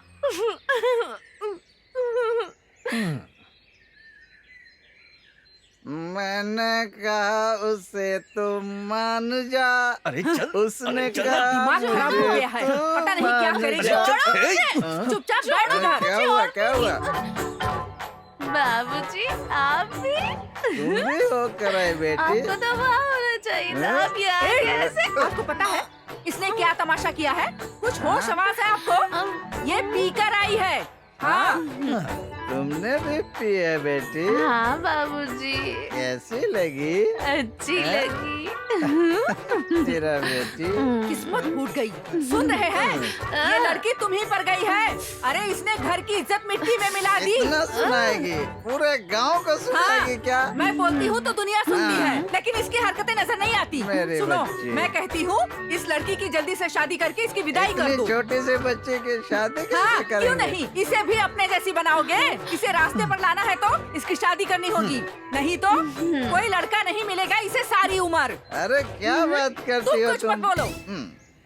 मैंने कहा उसे तुम मान जा। अरे चल, उसने अरे चल कहा दिमाग खराब हो गया है, पता नहीं क्या करेगी। चुपचाप बैठो इधर। क्या हुआ क्या हुआ? बाबूजी आप भी? तुम भी हो कराई बेटी? आपको तो वहाँ होना चाहिए था। आप यहाँ कैसे? आपको पता है इसने क्या तमाशा किया है? कुछ होश हवास है आपको? ये पीकर आई है। हाँ, तुमने भी पी है बेटी? हाँ बाबूजी, कैसी लगी? अच्छी लगी। तेरा बेटी किस्मत फूट गई। सुन रहे हैं? ये लड़की तुम ही पर गई है। अरे इसने घर की इज्जत मिट्टी में मिला दी। इतना सुनाएगी? पूरे गांव को सुनाएगी क्या? मैं बोलती हूँ तो दुनिया सुनती है, लेकिन इसकी हरकतें नजर नहीं आती। मेरे सुनो, बच्चे। मैं कहती हूँ इस लड़की की जल्दी से शादी करके इसकी विदाई कर दो। छोटे से बच्चे की शादी हाँ, कैसे क्यों करेंगे? नहीं? इसे भी अपने जैसी बनाओगे। इसे रास्ते पर लाना है तो इसकी शादी करनी होगी, नहीं तो कोई लड़का नहीं मिलेगा इसे सारी उम्र। अरे क्या बात करती हो कुछ मत तुम? बोलो।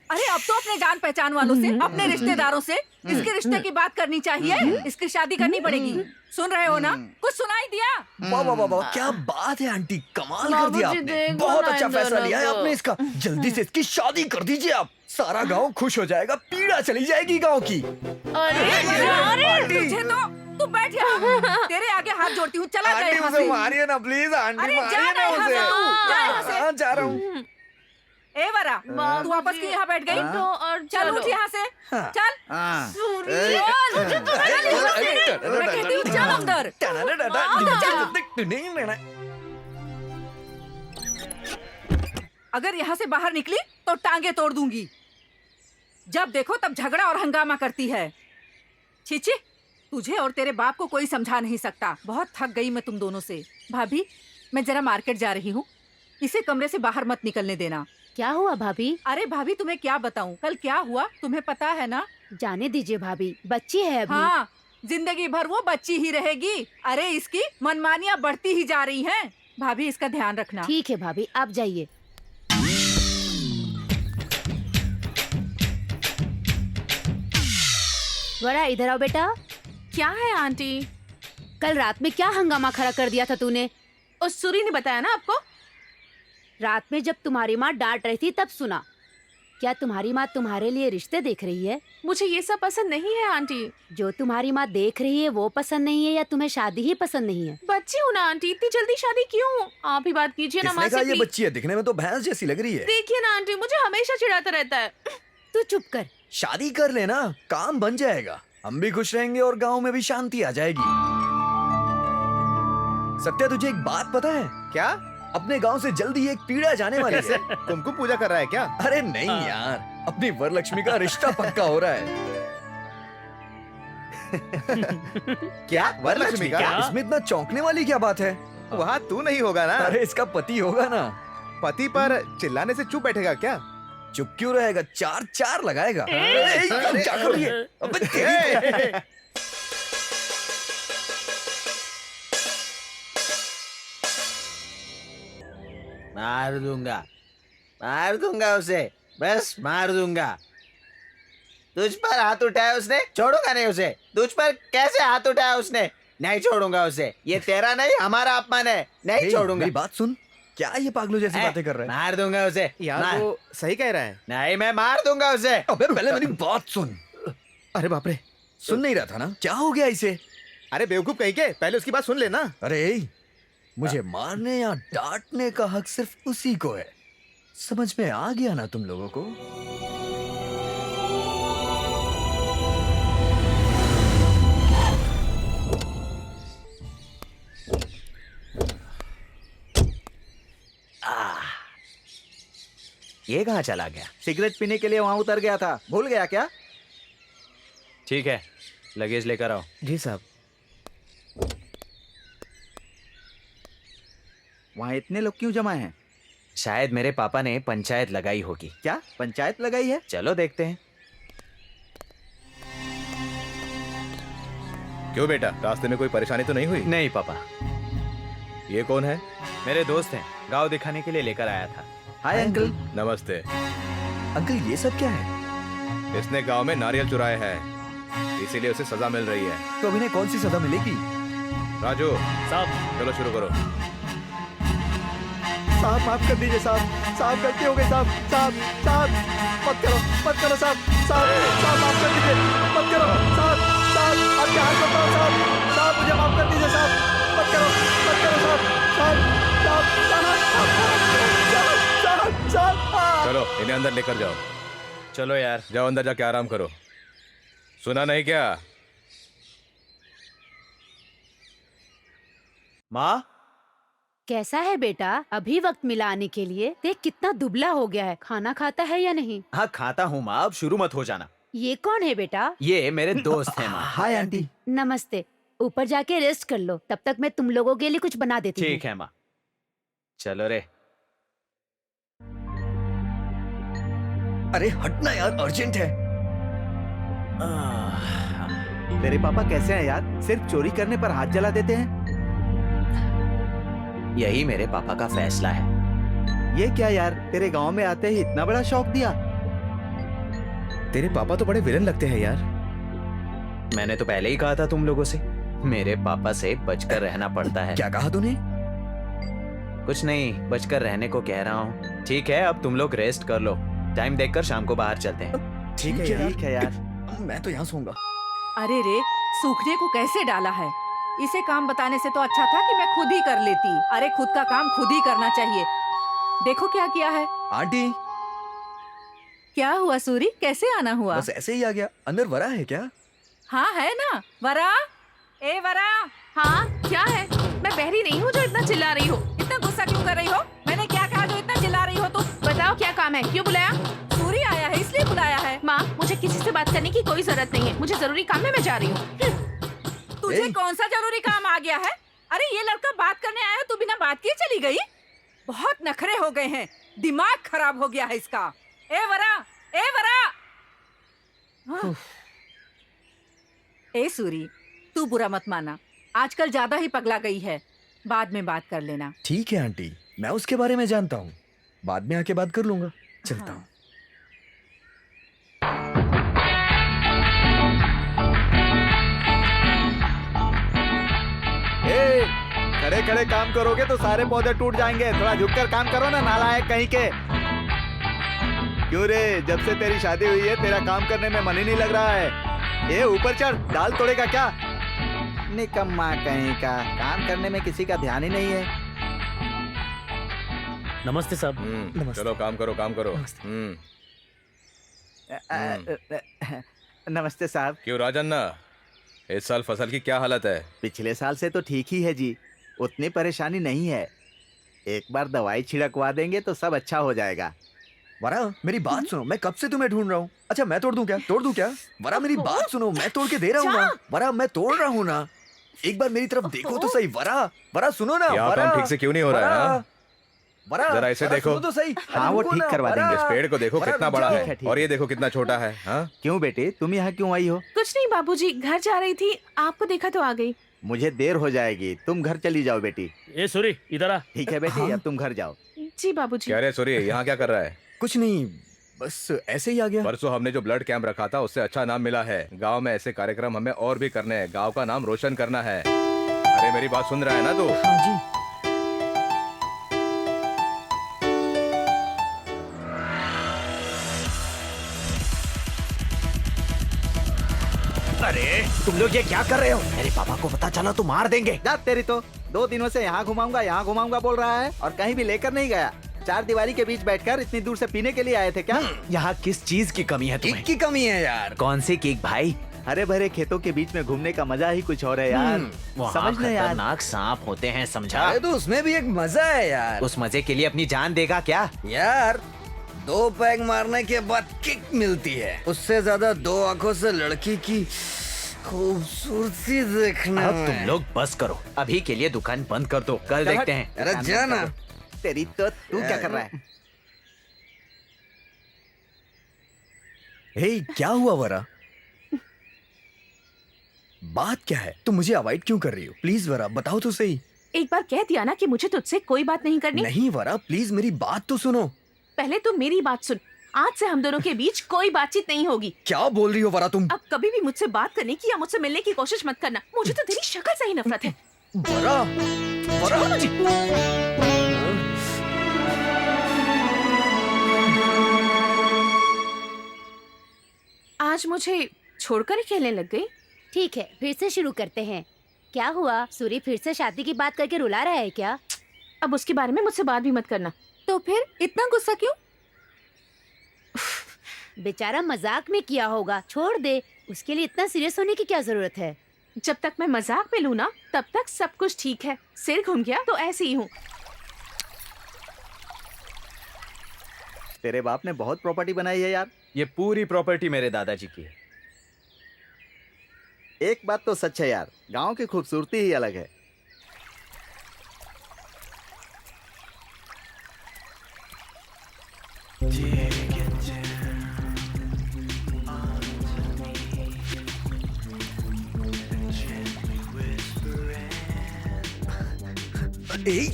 अरे अब तो अपने जान पहचान वालों से, अपने रिश्तेदारों से इसके रिश्ते की बात करनी चाहिए। इसकी शादी करनी पड़ेगी। सुन रहे हो ना? कुछ सुनाई दिया? वाह वाह वाह वाह, क्या बात है आंटी, कमाल कर दिया बाबूजी, आपने। देखो बहुत ना अच्छा इन फैसला दोनों लिया है को। आपने इसका। जल्दी से इसकी शादी कर दीजिए आप। सारा गांव खुश हो जाएगा, पीड़ा चली जाएगी गांव की। अरे तुझे तो तू बैठ यहाँ। तेरे आगे हाथ जोड़ती हूँ, चला जाए यहाँ से। मारिए ना प्लीज आंटी, अरे जा मारिए ना यहाँ से, जा यहाँ से। हाँ, जा रहा हूँ। ए वरा, तू वापस क्यों यहाँ बैठ गई? तो और चल उठ यहाँ से, चल। हाँ। चल, मुझे तो लगा यहाँ से। मैं कहती हूँ चल अंदर। अगर यहाँ से बाहर निकली तो टांगे तोड़ दूंगी। जब देखो तब झगड़ा और हंगामा करती है। छीछी, तुझे और तेरे बाप को कोई समझा नहीं सकता। बहुत थक गई मैं तुम दोनों से। भाभी, मैं जरा मार्केट जा रही हूँ, इसे कमरे से बाहर मत निकलने देना। क्या हुआ भाभी? अरे भाभी, तुम्हें क्या बताऊं, कल क्या हुआ तुम्हें पता है ना? जाने दीजिए भाभी, बच्ची है अभी। हाँ, जिंदगी भर वो बच्ची ही रहेगी। अरे इसकी मनमानियाँ बढ़ती ही जा रही हैं। भाभी इसका ध्यान रखना। ठीक है भाभी, आप जाइए। वरा इधर आओ बेटा। क्या है आंटी? कल रात में क्या हंगामा खड़ा कर दिया था तूने? उस सूरी ने बताया ना आपको? रात में जब तुम्हारी माँ डांट रही थी तब सुना। क्या तुम्हारी माँ तुम्हारे लिए रिश्ते देख रही है? मुझे ये सब पसंद नहीं है आंटी। जो तुम्हारी माँ देख रही है वो पसंद नहीं है या तुम्हें शादी ही पसंद नहीं है? बच्ची हूँ ना आंटी, इतनी जल्दी शादी क्यों? आप ही बात कीजिए ना माँ किसने से कहा ये please। बच्ची है? दिखने में तो भैंस जैसी लग रही है। देखिए ना आंटी, मुझे हमेशा चिढ़ाता रहता है। तू चुप कर। शादी कर लेना, काम बन जाएगा, हम भी खुश रहेंगे और गांव में भी शांति आ जाएगी। सत्या, तुझे एक बात पता है? क्या? अपने गांव से जल्दी एक पीड़ा जाने वाली है। कुमकुम पूजा कर रहा है क्या? अरे नहीं यार, अपनी वरलक्ष्मी का रिश्ता पक्का हो रहा है। क्या वरलक्ष्मी का? क्या? इसमें इतना चौंकने वाली क्या बात है? वहाँ तू नहीं होगा ना? अरे इसका पति होगा ना। पति पर चिल्लाने से चुप बैठेगा क्या? चुप क्यों रहेगा? चार चार लगाएगा। अरे, क्या करो ये? अबे तेरी- मार दूंगा उसे, बस मार दूंगा। तुझ पर हाथ उठाया उसने, छोड़ूंगा नहीं उसे। तुझ पर कैसे हाथ उठाया उसने, नहीं छोड़ूंगा उसे। ये तेरा नहीं हमारा अपमान है, नहीं छोड़ूंगा। मेरी बात सुन, क्या ये पागलों जैसी बातें कर रहा है? मार दूंगा उसे। यार वो सही कह रहा है। नहीं, मैं मार दूंगा उसे। अबे पहले मेरी बात सुन। अरे बाप रे, सुन नहीं रहा था ना? क्या हो गया इसे? अरे बेवकूफ कहीं के, पहले उसकी बात सुन लेना। अरे मुझे मारने या डांटने का हक सिर्फ उसी को है। समझ में आ गया ना तुम लोगों को? ये कहाँ चला गया? सिगरेट पीने के लिए वहाँ उतर गया था, भूल गया क्या? ठीक है, लगेज लेकर आओ। जी साहब। वहाँ इतने लोग क्यों जमा हैं? शायद मेरे पापा ने पंचायत लगाई होगी। क्या पंचायत लगाई है? चलो देखते हैं। क्यों बेटा, रास्ते में कोई परेशानी तो नहीं हुई? नहीं पापा। ये कौन है? मेरे दोस्त हैं, गांव दिखाने के लिए लेकर आया था। Hi uncle. नमस्ते अंकल, ये सब क्या है? इसने गांव में नारियल चुराए हैं, इसीलिए उसे सजा मिल रही है। तो अभी ने कौन सी सजा मिलेगी? राजू साहब चलो शुरू करो। साहब माफ कर दीजिए साहब, साहब गलती हो गई साहब, साहब साहब मत करो साहब, साहब साहब माफ कर दीजिए, मत करो साहब, साहब आपके हाथ बताओ साहब, साहब मुझे माफ कर दीजिए साहब, मत करो साहब, साहब साहब साहब साहब। चलो इन्हें अंदर लेकर जाओ। चलो यार। जाओ अंदर जाके आराम करो। सुना नहीं क्या? माँ कैसा है बेटा? अभी वक्त मिला आने के लिए। देख कितना दुबला हो गया है। खाना खाता है या नहीं? हाँ खाता हूँ माँ, अब शुरू मत हो जाना। ये कौन है बेटा? ये मेरे दोस्त हैं माँ। Hi aunty. नमस्ते। ऊपर जाके रेस्ट कर लो, तब तक मैं तुम लोगों के लिए कुछ बना देती हूँ। ठीक है माँ। चलो रे। अरे हटना यार, अर्जेंट है। तेरे पापा कैसे हैं यार? सिर्फ चोरी करने पर हाथ जला देते हैं। यही मेरे पापा का फैसला है। ये क्या यार, तेरे गांव में आते ही इतना बड़ा शौक दिया? तेरे पापा तो बड़े विलन लगते हैं यार। मैंने तो पहले ही कहा था तुम लोगों से, मेरे पापा से बचकर रहना पड़ता है। क्या कहा तूने? कुछ नहीं, बचकर रहने को कह रहा हूँ। ठीक है, अब तुम लोग रेस्ट कर लो। टाइम देखकर शाम को बाहर चलते हैं। ठीक है यार। मैं तो यहाँ सोऊंगा। अरे रे, सूखने को कैसे डाला है? इसे काम बताने से तो अच्छा था कि मैं खुद ही कर लेती। अरे खुद का काम खुद ही करना चाहिए। देखो क्या किया है। आंटी क्या हुआ सूरी, कैसे आना हुआ? बस ऐसे ही आ गया। अंदर वरा है क्या? हाँ है ना। वरा, ए वरा। हाँ क्या है? मैं बहरी नहीं हूँ जो इतना चिल्ला रही हो। इतना गुस्सा क्यों कर रही हो? मैंने क्या कहा जो इतना चिल्ला रही हो तुम? बताओ क्या काम है, क्यों बुलाया? सूरी आया है इसलिए बुलाया है। माँ मुझे किसी से बात करने की कोई जरूरत नहीं है, मुझे जरूरी काम है, मैं जा रही हूँ। तुझे कौन सा जरूरी काम आ गया है? अरे ये लड़का बात करने आया, तू बिना बात किए चली गई। बहुत नखरे हो गए हैं, दिमाग खराब हो गया है इसका। ए वरा, ए वरा। हाँ। ए सूरी, तू बुरा मत माना, आजकल ज्यादा ही पगला गई है। बाद में बात कर लेना। ठीक है आंटी, मैं उसके बारे में जानता हूँ, बाद में आके बात कर लूंगा। चलता हूँ। खड़े खड़े काम करोगे तो सारे पौधे टूट जाएंगे। थोड़ा झुककर काम करो ना, नालायक कहीं के। क्यों रे, जब से तेरी शादी हुई है तेरा काम करने में मन ही नहीं लग रहा है। ये ऊपर चढ़, दाल तोड़ेगा क्या? निकम्मा कहीं का, काम करने में किसी का ध्यान ही नहीं है। नमस्ते साहब। नमस्ते। चलो काम करो काम करो। नमस्ते साहब। क्यों राजन्ना, इस साल फसल की क्या हालत है? पिछले साल से तो ठीक ही है जी, उतनी परेशानी नहीं है। एक बार दवाई छिड़कवा देंगे तो सब अच्छा हो जाएगा। वरा मेरी बात सुनो, मैं कब से तुम्हें ढूंढ रहा हूँ। अच्छा मैं तोड़ दूं क्या? तोड़ दूं क्या? वरा मेरी बात सुनो, मैं तोड़ के दे रहा हूँ ना। वरा मैं तोड़ रहा हूँ ना, एक बार मेरी तरफ देखो तो सही। वरा वरा सुनो ना। यहाँ वरा काम ठीक से क्यों नहीं हो रहा है? हाँ? वरा जरा ऐसे देखो सुनो तो सही। हाँ वो ठीक करवा देंगे। इस पेड़ को देखो वरा, कितना रुक बड़ा जाओ। है और ये देखो कितना छोटा है। हाँ? क्यों बेटे, तुम यहाँ क्यों आई हो? कुछ नहीं बाबूजी, घर जा रही थी, आपको देखा तो आ गई। मुझे देर हो जाएगी, तुम घर चली जाओ बेटी। ए सूरी इधर आ। ठीक है बेटी, अब तुम घर जाओ। जी बाबूजी। क्या रे सूरी, यहाँ क्या कर रहा है? कुछ नहीं, बस ऐसे ही आ गया। परसों हमने जो ब्लड कैंप रखा था उससे अच्छा नाम मिला है। गांव में ऐसे कार्यक्रम हमें और भी करने हैं। गांव का नाम रोशन करना है। अरे मेरी बात सुन रहा है ना तू? हाँ जी। अरे तुम लोग ये क्या कर रहे हो? मेरे पापा को पता चला तो मार देंगे। जा तेरी तो 2 दिनों से यहाँ घुमाऊंगा बोल रहा है और कहीं भी लेकर नहीं गया। 4 दीवारी के बीच बैठकर इतनी दूर से पीने के लिए आए थे क्या? यहाँ किस चीज की कमी है तुम्हें? की कमी है यार। कौन सी केक भाई? हरे भरे खेतों के बीच में घूमने का मजा ही कुछ और है यार। समझ ले यार। खतरनाक सांप होते हैं, समझा? अरे तो उसमें भी एक मजा है यार। उस मजे के लिए अपनी जान देगा क्या? यार 2 पैग मारने के बाद किक मिलती है, उससे ज्यादा 2 आंखों से लड़की की खूबसूरती देखने अब में। तुम लोग बस करो, अभी के लिए दुकान बंद कर दो, कल देखते हैं। अरे जाना। तेरी तो तू क्या कर रहा है? हे क्या हुआ वरा? बात क्या है? तुम मुझे अवॉइड क्यों कर रही हो? प्लीज वरा बताओ तो सही। एक बार कह दिया ना कि मुझे तुझसे कोई बात नहीं करनी। नहीं वरा प्लीज मेरी बात तो सुनो। पहले तुम मेरी बात सुन। आज से हम दोनों के बीच कोई बातचीत नहीं होगी। क्या बोल रही हो वरा तुम? अब कभी भी मुझसे बात करने की या मुझसे मिलने की कोशिश मत करना। मुझे तो तेरी शक्ल से ही नफरत है। वरा वरा मुझे आज मुझे छोड़कर ही खेलने लग गई। ठीक है, फिर से शुरू करते हैं। क्या हुआ? सूरी फिर से शादी की बात करके रुला रहा है क्या? अब उसके बारे में मुझसे बात भी मत करना। तो फिर इतना गुस्सा क्यों? बेचारा मजाक में किया होगा, छोड़ दे। उसके लिए इतना सीरियस होने की क्या जरूरत है? जब तक मैं मजाक में लूँ ना तब तक सब कुछ ठीक है। सिर घूम गया तो ऐसे ही हूँ। तेरे बाप ने बहुत प्रॉपर्टी बनाई है यार। ये पूरी प्रॉपर्टी मेरे दादाजी की है। एक बात तो सच है यार, गांव की खूबसूरती ही अलग है।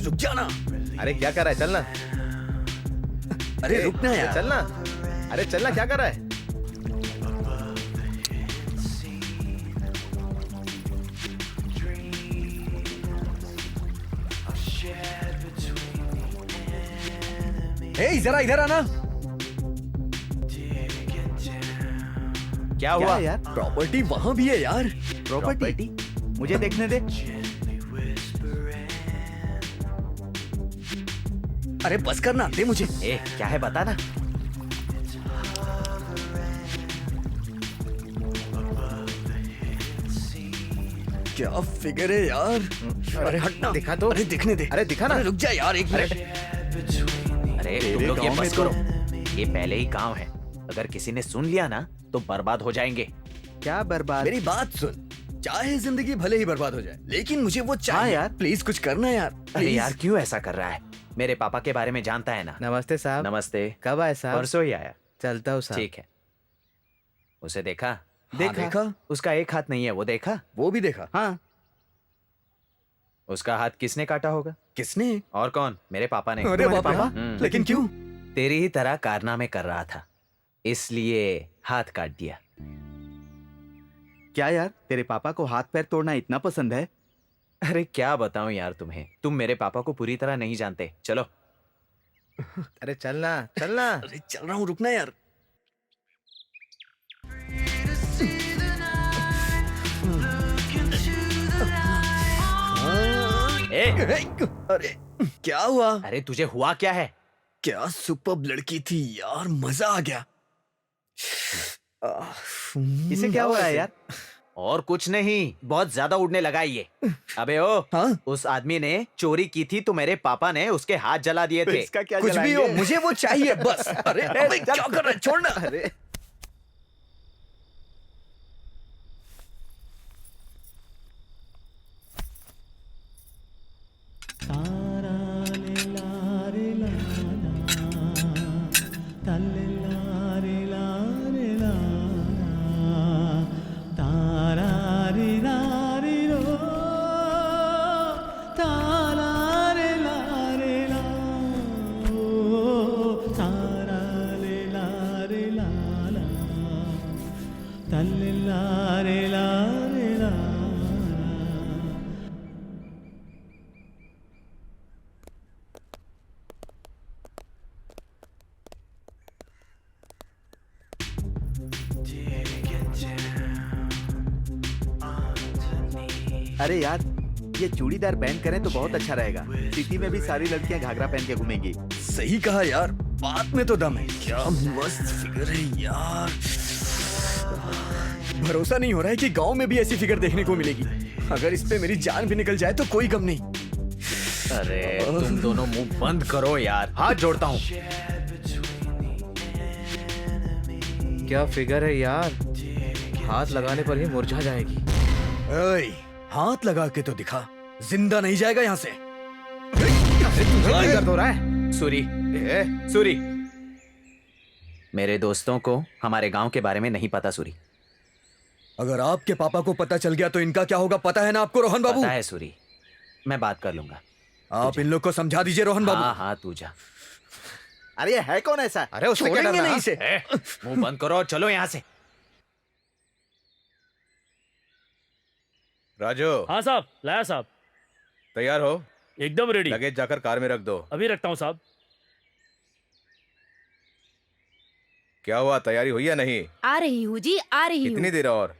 रुक जाना। अरे क्या कर रहा है? चलना। अरे रुकना यार। चलना। अरे चलना, क्या कर रहा है? हे जरा इधर आना। क्या हुआ यार? प्रॉपर्टी वहाँ भी है यार। प्रॉपर्टी मुझे देखने दे। अरे बस करना दे मुझे। ए, क्या है बता ना। क्या फिगर है यार। अरे हटना। दिखा तो। अरे दिखने दे। अरे दिखा ना। रुक जा यार एक मिनट। अरे तुम लोग ये बस करो, ये पहले ही गांव है। अगर किसी ने सुन लिया ना तो बर्बाद हो जाएंगे। क्या बर्बाद? मेरी बात सुन, चाहे जिंदगी भले ही बर्बाद हो जाए लेकिन मुझे वो चाहिए। हाँ यार। प्लीज कुछ करना यार। अरे प्लीज। यार क्यों ऐसा कर रहा है? मेरे पापा के बारे में जानता है ना? नमस्ते साहब। नमस्ते। कब आए साहब? परसों ही आया। चलता हूँ साहब। ठीक है। उसे देखा? हाँ, देखा। उसका एक हाथ नहीं है, वो देखा? वो भी देखा। हाँ। उसका हाथ किसने काटा होगा? किसने? और कौन? मेरे पापा ने। अरे तुम्हारे बाप रे। हम्म। लेकिन क्यों? तेरी ही तरह कारनामे कर रहा था, इसलिए हाथ काट दिया। क्या यार, तेरे पापा को हाथ पैर तोड़ना इतना पसंद है? अरे क्या बताऊं यार तुम्हें, तुम मेरे पापा को पूरी तरह नहीं जानते। चलो। अरे चलना चलना। अरे चल रहा हूँ, रुकना यार। ए, अरे क्या हुआ? अरे तुझे हुआ क्या है? क्या सुपर्ब लड़की थी यार, मजा आ गया। इसे क्या हो रहा है यार? और कुछ नहीं, बहुत ज्यादा उड़ने लगा ये। अबे ओ, हाँ? उस आदमी ने चोरी की थी तो मेरे पापा ने उसके हाथ जला दिए थे। इसका क्या कुछ भी जलाएंगे? हो, मुझे वो चाहिए बस। अरे अबे, क्या कर रहा है? छोड़ना। अरे अरे यार, ये चूड़ीदार पहन करें तो बहुत अच्छा रहेगा। सिटी में भी सारी लड़कियां घाघरा पहन के घूमेंगी। सही कहा यार, बात में तो दम है। क्या मस्त फिगर है यार। भरोसा नहीं हो रहा है कि गांव में भी ऐसी फिगर देखने को मिलेगी। अगर इस पे मेरी जान भी निकल जाए तो कोई गम नहीं। अरे तुम दोनों मुंह बंद करो यार, हाथ जोड़ता हूँ। क्या फिगर है यार, हाथ लगाने पर ही मुरझा जाएगी। ओए, हाथ लगा के तो दिखा, जिंदा नहीं जाएगा यहाँ से। तुझे दर्द हो रहा है? सूरी, मेरे दोस्तों को हमारे गांव के बारे में नहीं पता सूरी। अगर आपके पापा को पता चल गया तो इनका क्या होगा पता है ना आपको रोहन बाबू? पता है सूरी, मैं बात कर लूंगा। आप इन लोग को समझा दीजिए रोहन बाबू। हाँ हाँ तू जा। अरे ये है कौन ऐसा? अरे उससे क्या छोड़ेंगे डरना, नहीं हाँ? इसे। मुंह बंद करो और चलो यहाँ से। राजू, हाँ साहब, लाया साहब। तैयार हो? एकदम रेडी। लगेज जाकर कार में रख दो। अभी रखता हूँ साहब। क्या हुआ, तैयारी हुई या नहीं? आ रही हूँ जी, आ रही कितनी हूँ। देर और?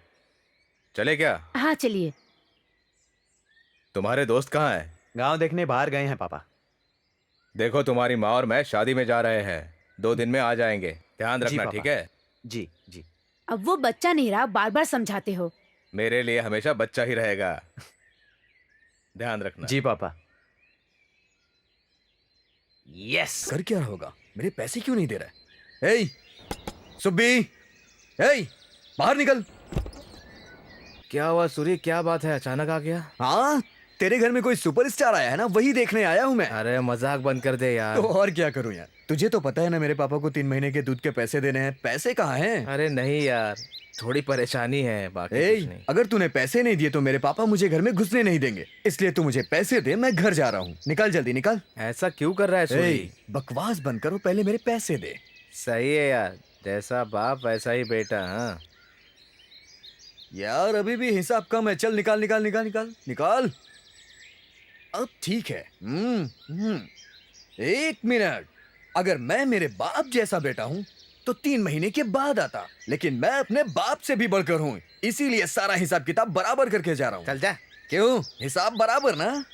चले क्या? हाँ चलिए। तुम्हारे दोस्त कहाँ हैं? गांव देखने बाहर गए हैं पापा। देखो, तुम्हारी माँ और मैं शादी में जा रहे हैं, 2 दिन में आ जाएंगे। ध्यान जी रखना, पापा। ठीक है? जी जी। अब वो बच्चा नहीं रहा, बार बार समझाते हो। मेरे लिए हमेशा बच्चा ही रहेगा। ध्यान रखना। जी पापा। यस। कर क्या होगा? मेरे पैसे क्यों नहीं दे रहा है? सुब्बी, बाहर निकल। क्या हुआ सूरी, क्या बात है, अचानक आ गया? हाँ, तेरे घर में कोई सुपरस्टार आया है ना, वही देखने आया हूँ मैं। अरे मजाक बंद कर दे यार। तो और क्या करूँ यार, तुझे तो पता है ना मेरे पापा को 3 महीने के दूध के पैसे देने हैं। पैसे कहाँ हैं? अरे नहीं यार, थोड़ी परेशानी है, बाकी कुछ नहीं। अगर तूने पैसे नहीं दिए तो मेरे पापा मुझे घर में घुसने नहीं देंगे। इसलिए तू मुझे पैसे दे, मैं घर जा रहा हूँ। निकल जल्दी निकल। ऐसा क्यों कर रहा है सूरी? बकवास बंद करो, पहले मेरे पैसे दे। सही है यार, जैसा बाप वैसा ही बेटा। हाँ यार अभी भी हिसाब कम है। चल निकाल निकाल निकाल निकाल निकाल। अब ठीक है। 1 मिनट। अगर मैं मेरे बाप जैसा बेटा हूँ तो 3 महीने के बाद आता, लेकिन मैं अपने बाप से भी बढ़कर हूँ, इसीलिए सारा हिसाब किताब बराबर करके जा रहा हूँ। चल जा। क्यों? हिसाब बराबर ना?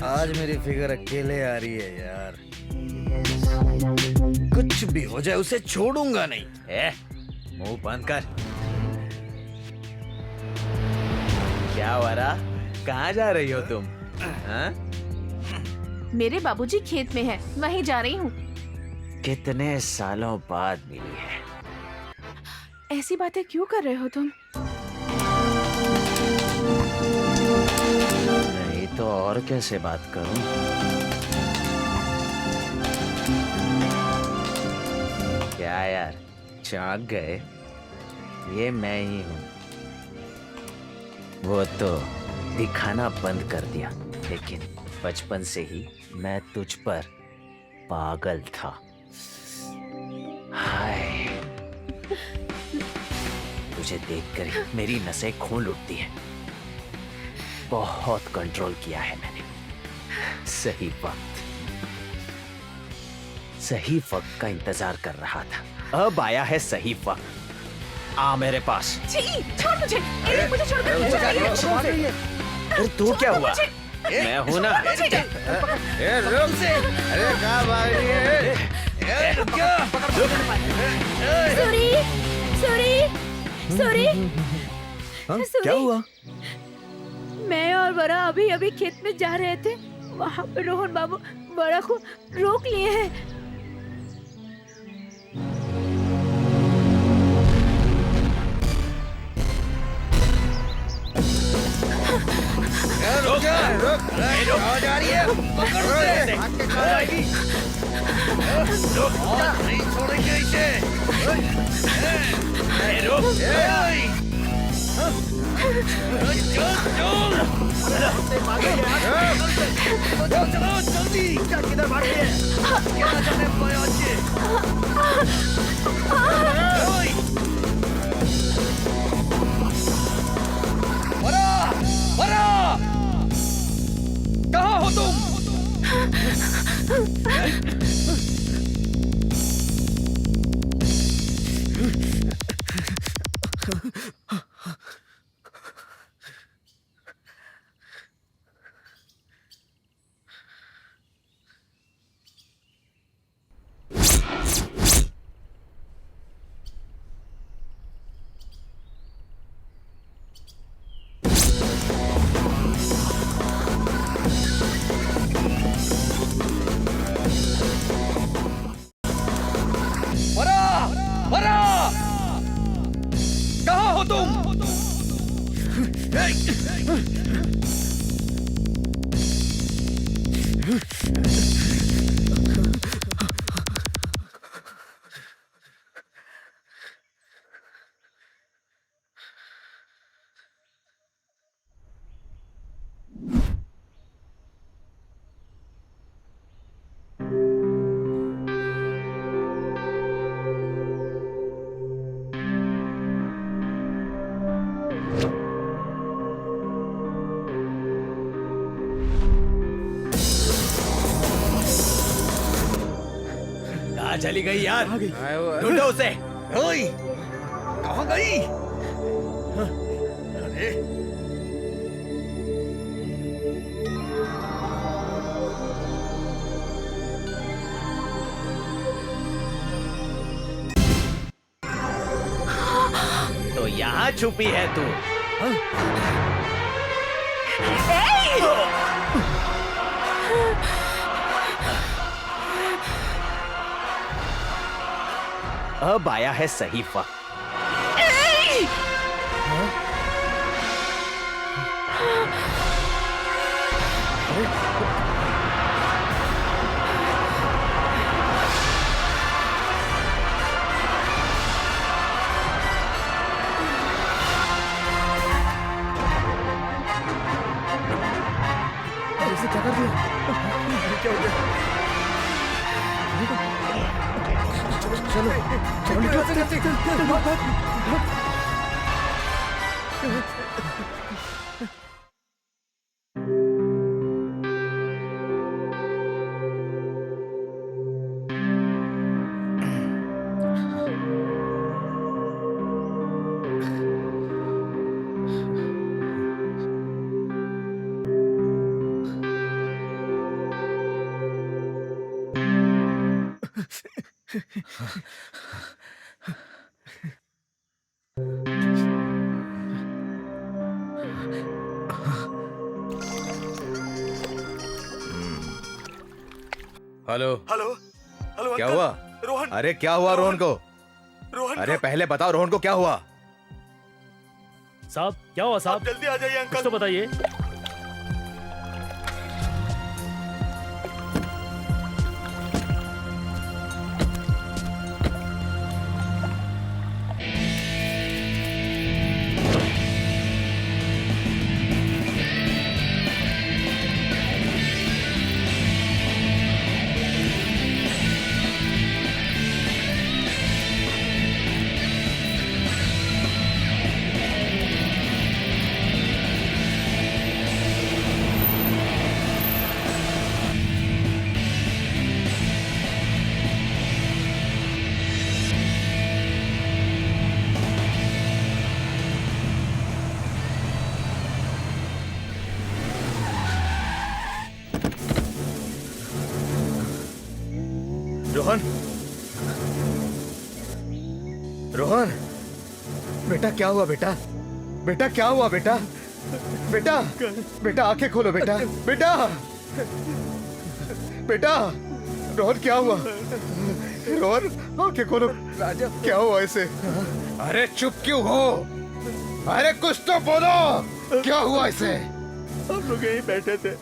आज मेरी फिगर अकेले आ रही है यार। कुछ भी हो जाए उसे छोड़ूंगा नहीं। मुंह बंद कर। क्या वारा, कहाँ जा रही हो तुम? हाँ? मेरे बाबूजी खेत में है, वहीं जा रही हूँ। कितने सालों बाद मिली है। ऐसी बातें क्यों कर रहे हो तुम? नहीं तो और कैसे बात करूं? क्या यार, चाक गए? ये मैं ही हूं। वो तो दिखाना बंद कर दिया, लेकिन बचपन से ही मैं तुझ पर पागल था। हाय, तुझे देखकर ही मेरी नसें खून उठती है। बहुत कंट्रोल किया है मैंने। सही वक्त का इंतजार कर रहा था। अब आया है सही वक्त। आ मेरे पास। छी, छोड़ मुझे। मुझे छोड़ दो। अरे तू क्या हुआ? मैं हूं ना। अरे कहाँ भाग रही है? सूरी, सूरी, सूरी, हाँ, सूरी। क्या हुआ? मैं और वरा अभी अभी खेत में जा रहे थे, वहाँ पे रोहन बाबू वरा को रोक लिए हैं। रुक कहाँ जा रही है? पकड़ उसे। नहीं छोड़ेंगे इसे। चलो जल्दी, क्या किधर भाग गए? क्या जाने बयान ये? ओए! वरा! वरा! कहाँ हो तुम? वरा! वरा! कहाँ हो तुम? कहाँ चली गई यार? ढूंढो उसे। ओए! कहाँ गई? अरे! तो यहाँ छुपी है तू? अब आया है सही वक्त। क्या कर दिया? क्या हो गया? चलो चलो निकलो, भाग भाग। हेलो हेलो हेलो क्या अंकल। हुआ? रोहन। अरे क्या हुआ रोहन को? रोहन अरे पहले बताओ रोहन को क्या हुआ? साहब क्या हुआ आप साहब? जल्दी आ जाइए कुछ अंकल। तो बताइए। रोहन, रोहन, बेटा क्या हुआ बेटा? बेटा क्या हुआ बेटा? बेटा, बेटा आंखें खोलो बेटा, बेटा, बेटा, रोहन क्या हुआ? रोहन आंखें खोलो। राजा क्या हुआ इसे? अरे चुप क्यों हो? अरे कुछ तो बोलो, क्या हुआ इसे? हम लोग यहीं बैठे थे,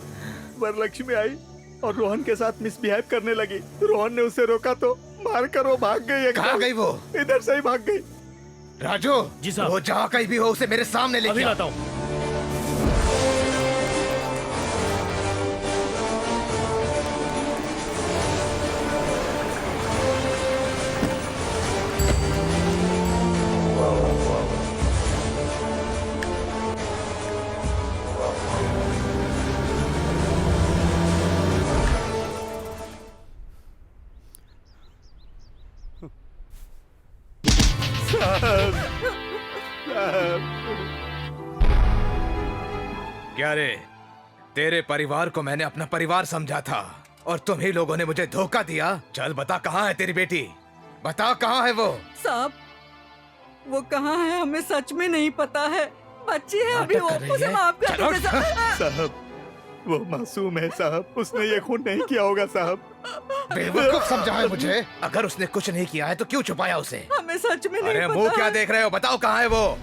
वरलक्ष्मी आई और रोहन के साथ मिसबिहेव करने लगी। रोहन ने उसे रोका तो मारकर वो भाग गई है। कहाँ गई वो? इधर से ही भाग गई। राजू जी साहब। वो जहाँ कहीं भी हो उसे मेरे सामने अभी लेके आ। लाता हूँ। क्या रे, तेरे परिवार को मैंने अपना परिवार समझा था और तुम ही लोगों ने मुझे धोखा दिया। चल बता कहाँ है तेरी बेटी, बता कहाँ है वो। साहब वो कहाँ है हमें सच में नहीं पता है। बच्ची है अभी वो, नाटक कर रही उसे है? माफ कर चलो। दीजिए साहब। साहब वो मासूम है साहब, उसने ये खून नहीं किया होगा साहब। बेवकूफ समझा है मुझे। अगर उसने कुछ नहीं किया है तो क्यों छुपाया उसे। हमें सच में नहीं अरे पता मुंह क्या है। देख रहे हो, बताओ कहाँ है वो।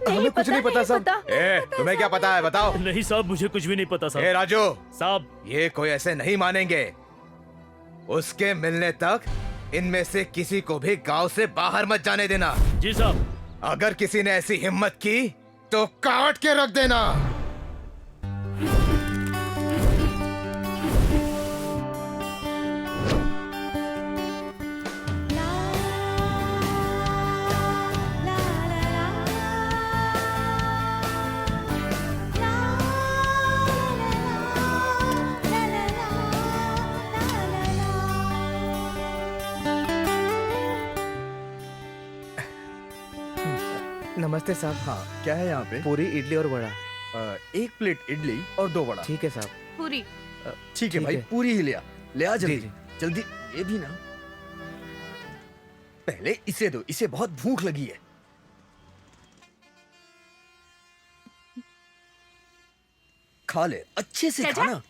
हमें कुछ नहीं पता साहब। ए, तुम्हें क्या पता है बताओ। नहीं साहब, मुझे कुछ भी नहीं पता ए साहब। राजू, साहब ये कोई ऐसे नहीं मानेंगे। उसके मिलने तक इनमें से किसी को भी गांव से बाहर मत जाने देना। जी साहब। अगर किसी ने ऐसी हिम्मत की तो काट के रख देना। नमस्ते साहब। हाँ, क्या है यहाँ पे? पूरी इडली और वड़ा। एक प्लेट इडली और 2 वड़ा। ठीक है साहब। पूरी। ठीक है ठीक भाई, है। पूरी ही ले आ जल्दी। जी। जल्दी ये भी ना। पहले इसे दो, इसे बहुत भूख लगी है। खा ले, अच्छे से चाचा? खाना।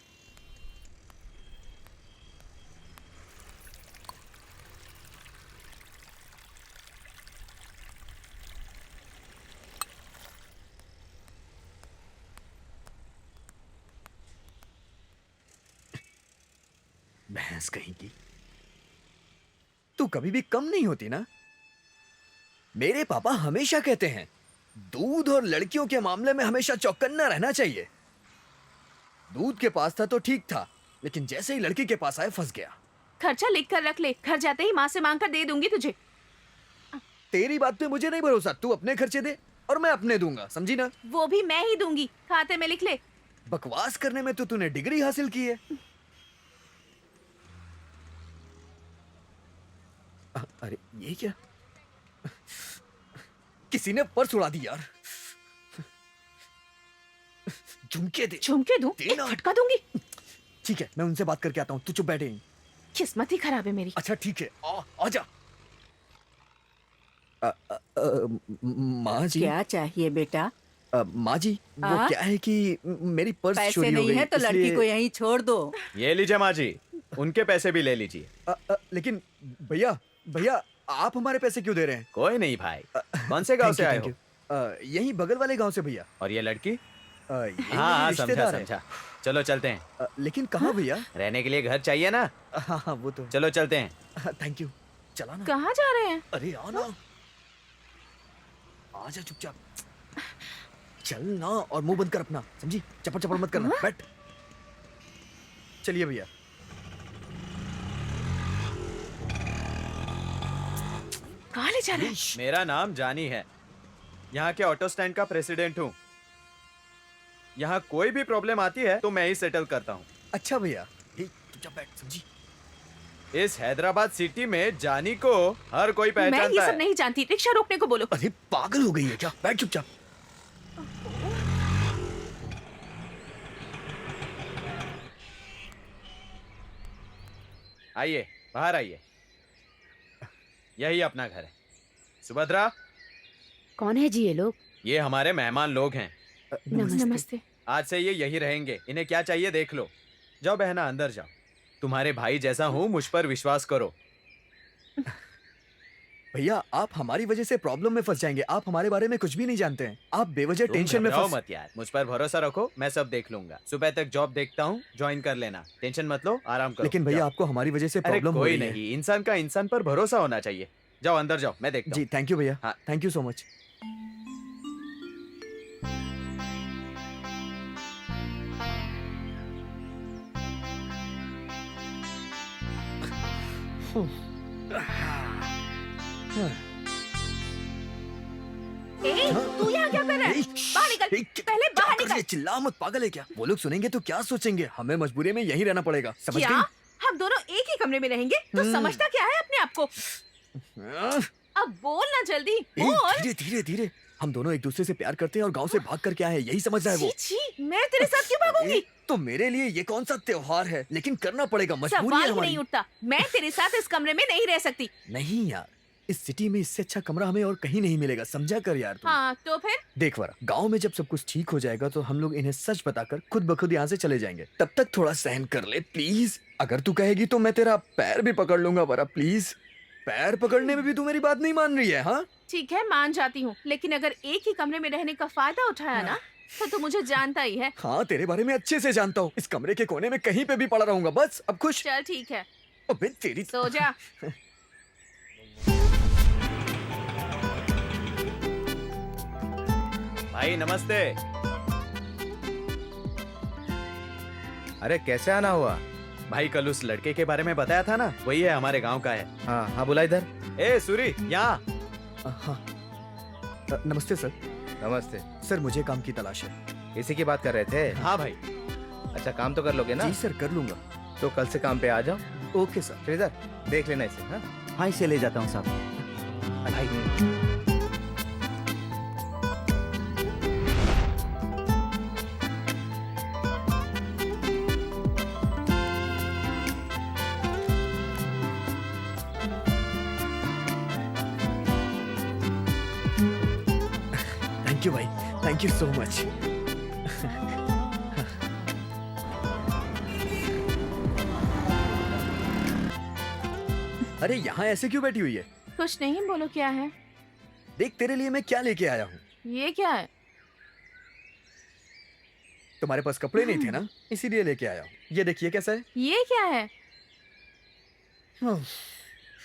भैंस कहीं की। तू कभी भी कम नहीं होती ना। मेरे पापा हमेशा कहते हैं दूध और लड़कियों के मामले में हमेशा चौकन्ना रहना चाहिए। दूध के पास था तो ठीक था, लेकिन जैसे ही लड़की के पास आए फंस गया। खर्चा लिख कर रख ले, घर जाते ही माँ से मांग कर दे दूंगी तुझे। तेरी बात पे मुझे नहीं भरोसा। तू अपने खर्चे दे और मैं अपने दूंगा, समझी ना। वो भी मैं ही दूंगी, खाते में लिख ले। बकवास करने में तो तूने डिग्री हासिल की है। अरे ये क्या, किसी ने पर्स उड़ा दी यार। झुमके दे। झुमके दूं? एक देना। फटका दूंगी। ठीक है, मैं उनसे बात करके आता हूँ, तू चुप बैठे। किस्मत ही खराब है मेरी। अच्छा ठीक है, आजा। माँ जी। क्या चाहिए बेटा? माँ जी, वो हाँ? क्या है कि मेरी पर्स पैसे चोरी हो नहीं गई, है तो लड़की इसलिए- को यहीं छोड़ दो। ये लीजिए माँ जी, उनके पैसे भी ले लीजिए। लेकिन भैया भैया आप हमारे पैसे क्यों दे रहे हैं? कोई नहीं भाई। कौन से गांव से आए हो? यही बगल वाले गांव से भैया। और ये लड़की? यही हाँ हाँ, मेरी समझा रिश्तेदार है। समझा। चलो चलते हैं। लेकिन कहाँ भैया? रहने के लिए घर चाहिए ना। हाँ हाँ वो तो। चलो चलते हैं। Thank you. चला ना। कहाँ जा रहे हैं? अरे आना, आजा चुपचाप। चल ना, और मुंह बंद कर अपना, समझी? चपड़ चपड़ मत करना। बैठ। चलिए भैया। कहाँ ले जा रहे हैं? मेरा नाम जानी है, यहाँ के ऑटो स्टैंड का प्रेसिडेंट हूँ। यहाँ कोई भी प्रॉब्लम आती है तो मैं ही सेटल करता हूँ। अच्छा भैया, चुपचाप बैठ, समझी? इस हैदराबाद सिटी में जानी को हर कोई मैं ये पहचानता सब है। नहीं जानती, रिक्शा रोकने को बोलो। अरे पागल हो गई है क्या? बैठ चुपचाप। आइए, बाहर आइए। यही अपना घर है। सुभद्रा, कौन है जी ये लोग? ये हमारे मेहमान लोग हैं। नमस्ते। आज से ये यही रहेंगे। इन्हें क्या चाहिए देख लो। जाओ बहना, अंदर जाओ। तुम्हारे भाई जैसा हूँ, मुझ पर विश्वास करो। भैया आप हमारी वजह से प्रॉब्लम में फंस जाएंगे। आप हमारे बारे में कुछ भी नहीं जानते हैं। आप बेवजह तुम टेंशन में घबराओ फंस। मत यार, मुझ पर भरोसा रखो, मैं सब देख लूंगा। सुबह तक जॉब देखता हूँ, ज्वाइन कर लेना। टेंशन मत लो, आराम करो। लेकिन भैया जाओ। आपको हमारी वजह से अरे प्रॉब्लम हो कोई रही है। नहीं, इंसान का इंसान पर भरोसा होना चाहिए। जाओ अंदर जाओ, मैं देखता जी थैंक यू भैया, हाँ। Thank you so much. ए, तू यहाँ क्या कर रहा है? बाहर निकल, पहले बाहर निकल। चिल्ला मत, पागल है क्या? वो लोग सुनेंगे तो क्या सोचेंगे? हमें मजबूरी में यहीं रहना पड़ेगा, समझ क्या गई? हम दोनों एक ही कमरे में रहेंगे? तो समझता क्या है अपने आप को? अब बोल ना जल्दी, बोल। धीरे धीरे धीरे, हम दोनों एक दूसरे से प्यार करते हैं और गांव से भाग कर क्या है, यही समझ रहा है वो। छी छी, मैं तेरे साथ क्यों भागूंगी? तो मेरे लिए ये कौन सा त्योहार है, लेकिन करना पड़ेगा, मजबूरी है सवाल ही हमारी। नहीं उठता, मैं तेरे साथ इस कमरे में नहीं रह सकती। नहीं यार, इस सिटी में इससे अच्छा कमरा हमें और कहीं नहीं मिलेगा, समझा कर यार तू। हाँ तो फिर? देख वरा, गांव में जब सब कुछ ठीक हो जाएगा तो हम लोग इन्हें सच बताकर खुद ब खुद यहाँ से चले जाएंगे। तब तक थोड़ा सहन कर ले प्लीज। अगर तू कहेगी तो मैं तेरा पैर भी पकड़ लूंगा वरा, प्लीज। पैर पकड़ने में भी तू मेरी बात नहीं मान रही है? हाँ ठीक है, मान जाती हूँ, लेकिन अगर एक ही कमरे में रहने का फायदा उठाया ना तो तू मुझे जानता ही है। हाँ, तेरे बारे में अच्छे से जानता हूँ। इस कमरे के कोने में कहीं पे भी पड़ा रहूंगा, बस अब खुश। चल ठीक है, अबे तेरी सो जा। भाई नमस्ते। अरे कैसे आना हुआ? भाई कल उस लड़के के बारे में बताया था ना, वही है, हमारे गांव का है। हाँ हाँ, बुला इधर। ए सूरी, यहाँ। हाँ नमस्ते सर। नमस्ते सर, मुझे काम की तलाश है। इसी की बात कर रहे थे? हाँ भाई। अच्छा, काम तो कर लोगे ना? जी सर, कर लूंगा। तो कल से काम पे आ जाओ। Okay sir. फिर इधर देख लेना इसे। हाँ हाँ, इसे ले जाता हूँ साहब। भाई थैंक यू भाई, थैंक यू सो मच। अरे यहाँ ऐसे क्यों बैठी हुई है? कुछ नहीं, बोलो क्या है? देख तेरे लिए मैं क्या लेके आया हूँ। ये क्या है? तुम्हारे पास कपड़े नहीं थे ना, इसीलिए लेके आया हूँ। ये देखिए कैसा है। ये क्या है?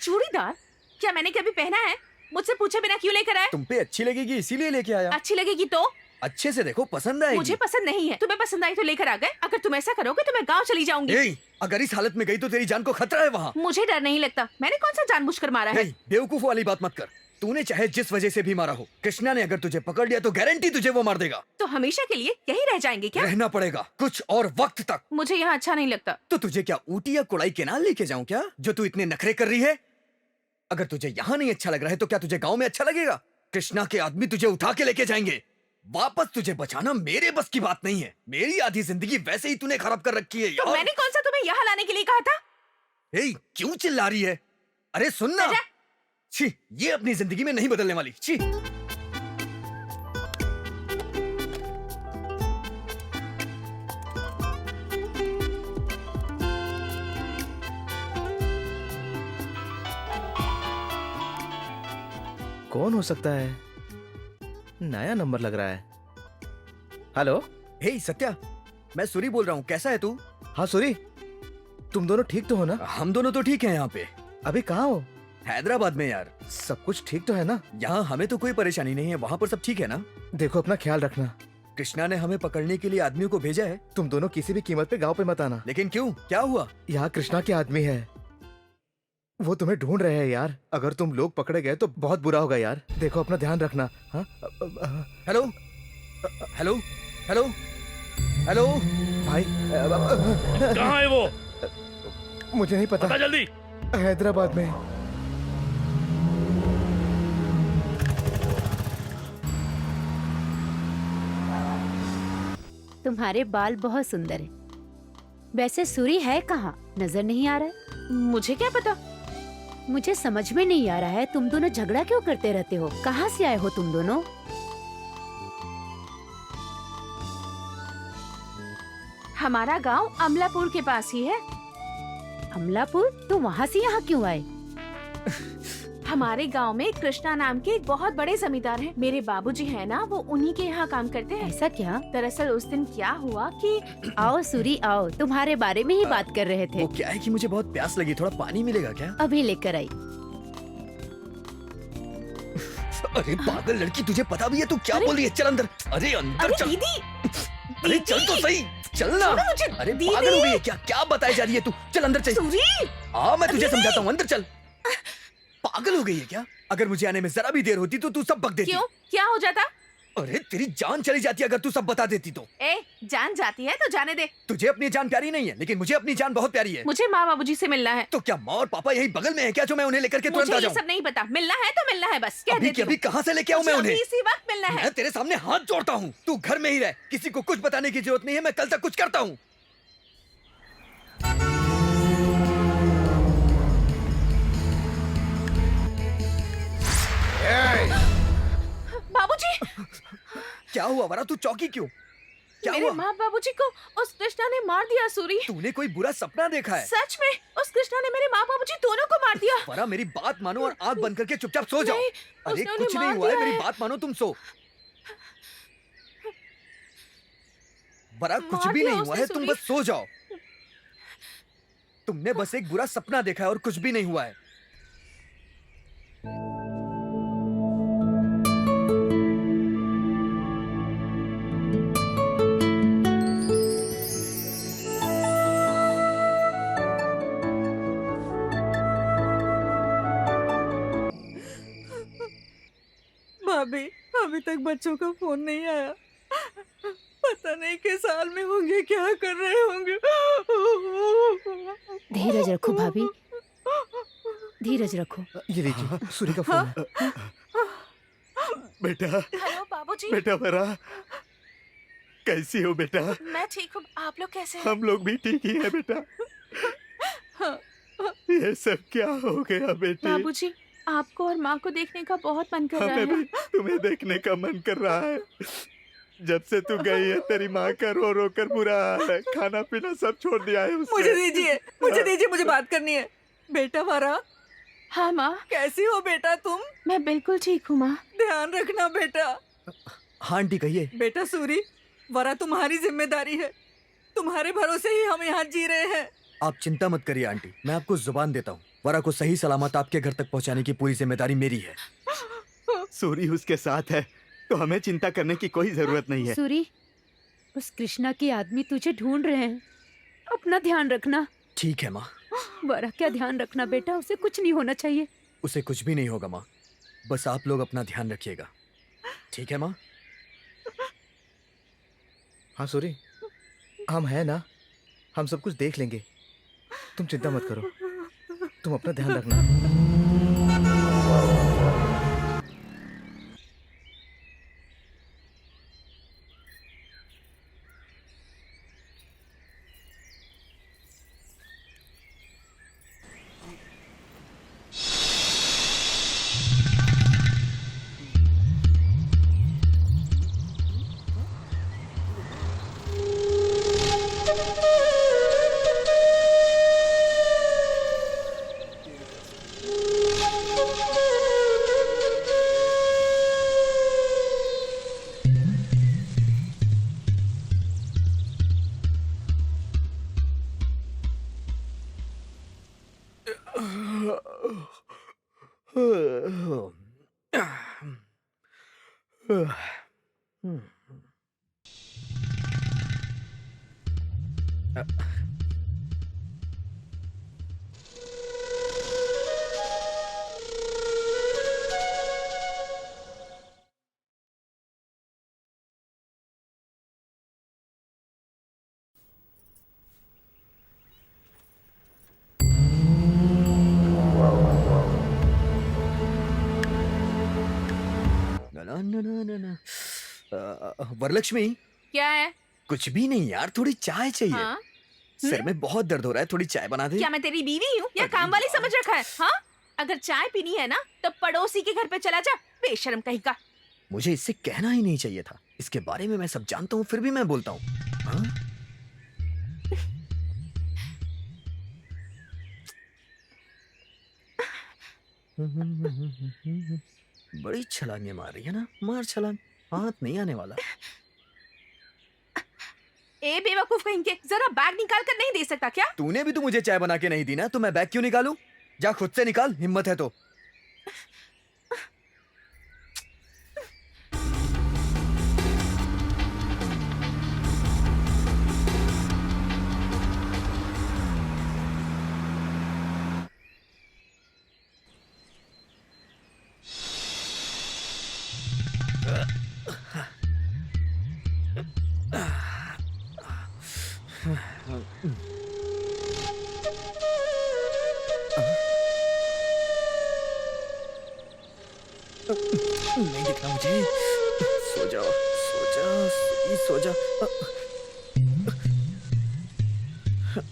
चूड़ीदार? क्या मैंने कभी पहना है? मुझसे पूछे बिना क्यों लेकर आए? तुम पे अच्छी लगेगी इसीलिए लेके आया। अच्छी लगेगी तो? अच्छे से देखो, पसंद आएगी। मुझे पसंद नहीं है, तुम्हें पसंद आई तो लेकर आ गए। अगर तुम ऐसा करोगे तो मैं गांव चली जाऊंगी। ए, अगर इस हालत में गई तो तेरी जान को खतरा है वहाँ। मुझे डर नहीं लगता, मैंने कौन सा जानबूझकर मारा है? नहीं, बेवकूफ वाली बात मत कर। तूने चाहे जिस वजह से भी मारा हो, कृष्णा ने अगर तुझे पकड़ लिया तो गारंटी तुझे वो मार देगा। तो हमेशा के लिए यही रह जाएंगे क्या? रहना पड़ेगा कुछ और वक्त तक। मुझे यहाँ अच्छा नहीं लगता। तो तुझे क्या ऊटी या कुड़ाई केनाल लेके जाऊं क्या, जो तू इतने नखरे कर रही है? अगर तुझे यहाँ नहीं अच्छा लग रहा है तो क्या तुझे गांव में अच्छा लगेगा? कृष्णा के आदमी तुझे उठा के लेके जाएंगे। वापस तुझे बचाना मेरे बस की बात नहीं है। मेरी आधी जिंदगी वैसे ही तूने खराब कर रखी है यार। तो मैंने कौन सा तुम्हें यहाँ लाने के लिए कहा था? ए, क्यों चिल्ला रही है? अरे सुनना, आजा। छी, ये अपनी जिंदगी में नहीं बदलने वाली। छी। कौन हो सकता है? नया नंबर लग रहा है। हेलो। हे सत्या, मैं सूरी बोल रहा हूँ। कैसा है तू? हाँ सूरी, तुम दोनों ठीक तो हो ना? हम दोनों तो ठीक हैं यहाँ पे। अभी कहाँ हो? हैदराबाद में यार। सब कुछ ठीक तो है ना? यहाँ हमें तो कोई परेशानी नहीं है, वहाँ पर सब ठीक है ना? देखो अपना ख्याल रखना। कृष्णा ने हमें पकड़ने के लिए आदमियों को भेजा है। तुम दोनों किसी भी कीमत पे गांव पे मत आना। लेकिन क्यों, क्या हुआ? यहाँ कृष्णा के आदमी है, वो तुम्हें ढूंढ रहे हैं यार। अगर तुम लोग पकड़े गए तो बहुत बुरा होगा यार। देखो अपना ध्यान रखना। हाँ? हेलो हेलो हेलो हेलो भाई कहाँ है वो? मुझे नहीं पता। बता जल्दी। हैदराबाद में। तुम्हारे बाल बहुत सुंदर है। वैसे सूरी है कहाँ, नजर नहीं आ रहा है। मुझे क्या पता? मुझे समझ में नहीं आ रहा है, तुम दोनों झगड़ा क्यों करते रहते हो? कहाँ से आए हो तुम दोनों? हमारा गांव अमलापुर के पास ही है। अमलापुर? तो वहाँ से यहाँ क्यों आए? हमारे गांव में कृष्णा नाम के एक बहुत बड़े जमींदार हैं। मेरे बाबूजी हैं ना, वो उन्हीं के यहाँ काम करते हैं। ऐसा क्या? दरअसल उस दिन क्या हुआ कि आओ सूरी आओ, तुम्हारे बारे में ही बात कर रहे थे। वो क्या है कि मुझे बहुत प्यास लगी, थोड़ा पानी मिलेगा क्या? अभी लेकर आई। अरे पागल लड़की, तुझे पता भी है तू क्या बोल रही है? चल अंदर। अरे अंदर अरे चल। दीदी, अरे चल तो सही, चल ना। छोड़ो मुझे, अरे दीदी। पागल हो गई है क्या? क्या बताई जा रही है तू? चल अंदर चल। सूरी, मैं तुझे दीदी। समझाता हूँ, अंदर चल। पागल हो गई है क्या? अगर मुझे आने में जरा भी देर होती तो तू सब बक देती। क्यों? क्या हो जाता? अरे तेरी जान चली जाती अगर तू सब बता देती तो। ए, जान जाती है तो जाने दे। तुझे अपनी जान प्यारी नहीं है, लेकिन मुझे अपनी जान बहुत प्यारी है। मुझे माँ बाबूजी से मिलना है। तो क्या माँ और पापा यही बगल में है क्या, जो मैं उन्हें लेकर के तुरंत मुझे आ ये जाऊँ? सब नहीं पता, मिलना है तो मिलना है बस। कह अभी देती के अभी हूँ। कहाँ से लेके आऊँ मैं मुझे उन्हें? अभी इसी वक्त मिलना है। मैं तेरे सामने हाथ जोड़ता हूँ, तू घर में ही रह, किसी को कुछ बताने की जरूरत नहीं है। मैं कल तक कुछ करता हूँ। बाबूजी, क्या हुआ वरा, तू चौकी क्यों? क्या मेरे हुआ? माँ बाबूजी को उस कृष्णा ने मार दिया। सूरी, तूने कोई बुरा सपना देखा है? सच में उस कृष्णा ने मेरे माँ बाबूजी दोनों को मार दिया। वरा मेरी बात मानो और आंख बंद करके चुपचाप सो जाओ। नहीं, अरे उसने कुछ उन्हें नहीं मार हुआ है, दिया मेरी है। बात मानो, तुम सो। वरा कुछ मार भी दिया नहीं हुआ उसने, है, तुम सूरी। बस सो जाओ। तुमने बस एक बुरा सपना देखा है और कुछ भी नहीं हुआ है। भाभी, अभी तक बच्चों का फोन नहीं आया। पता नहीं किस हाल में होंगे, क्या कर रहे होंगे। धीरज रखो भाभी, धीरज रखो। ये लीजिए, सूर्य का फोन है। बेटा, हेलो बाबूजी। बेटा वरा, कैसी हो बेटा? मैं ठीक हूँ, आप लोग कैसे हैं? हम लोग भी ठीक ही हैं बेटा। ये सब क्या हो गया बेटे? बाबूजी, आपको और माँ को देखने का बहुत मन कर रहा हमें है। भी तुम्हें देखने का मन कर रहा है। जब से तू गई है तेरी माँ का रो रो कर बुरा हाल है, खाना पीना सब छोड़ दिया है उसने। मुझे दीजिए, मुझे बात करनी है। बेटा वारा, हाँ माँ, कैसी हो बेटा तुम? मैं बिल्कुल ठीक हूँ माँ। ध्यान रखना बेटा। हाँ आंटी कहिए। बेटा सूरी, वरा तुम्हारी जिम्मेदारी है। तुम्हारे भरोसे ही हम यहाँ जी रहे हैं। आप चिंता मत करिए आंटी, मैं आपको जुबान देता हूँ। वरा को सही सलामत आपके घर तक पहुँचाने की पूरी जिम्मेदारी मेरी है। सूरी उसके साथ है तो हमें चिंता करने की कोई जरूरत नहीं है। सूरी, उस कृष्णा के आदमी तुझे ढूंढ रहे हैं, अपना ध्यान रखना। ठीक है माँ। बड़ा क्या ध्यान रखना बेटा, उसे कुछ नहीं होना चाहिए। उसे कुछ भी नहीं होगा माँ, बस आप लोग अपना ध्यान रखिएगा, ठीक है माँ? हाँ सूरी, हम हैं ना, हम सब कुछ देख लेंगे। तुम चिंता मत करो, तुम अपना ध्यान रखना। वरलक्ष्मी, क्या है? कुछ भी नहीं यार, थोड़ी चाय चाहिए। हाँ? सिर में बहुत दर्द हो रहा है, थोड़ी चाय बना दे। क्या मैं तेरी बीवी हूँ या काम वाली समझ रखा है? हाँ? अगर चाय पीनी है ना तो पड़ोसी के घर पे चला जा, बेशर्म कहीं का। मुझे इससे कहना ही नहीं चाहिए था, इसके बारे में मैं सब जानता हूँ, फिर भी मैं बोलता हूँ। हाँ? बड़ी छलांगे मार रही है ना, मार छलांग, हाथ नहीं आने वाला। ए बेवकूफ कहीं के, जरा बैग निकाल कर नहीं दे सकता क्या? तूने भी तो मुझे चाय बना के नहीं दी ना, तो मैं बैग क्यों निकालूं? जा खुद से निकाल, हिम्मत है तो। नहीं दिखना मुझे। सो जा, सो जा, सो जा।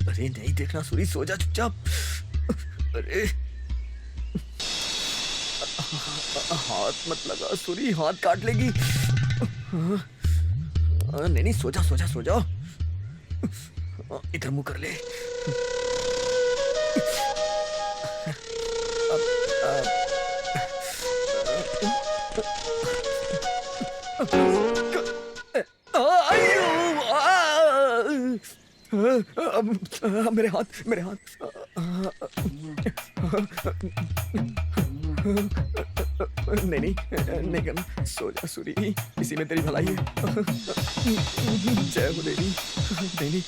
अरे नहीं देखना सूरी, सो जा चुपचाप। अरे हाथ मत लगा सूरी, हाथ काट लेगी। नहीं नहीं, सो जा सो जा सो जा। इधर मुंह कर ले। मेरे हाथ, मेरे हाथ। नहीं नहीं नहीं करना, सो जा सूरी, इसी में तेरी भलाई है। जय हो देवी। नहीं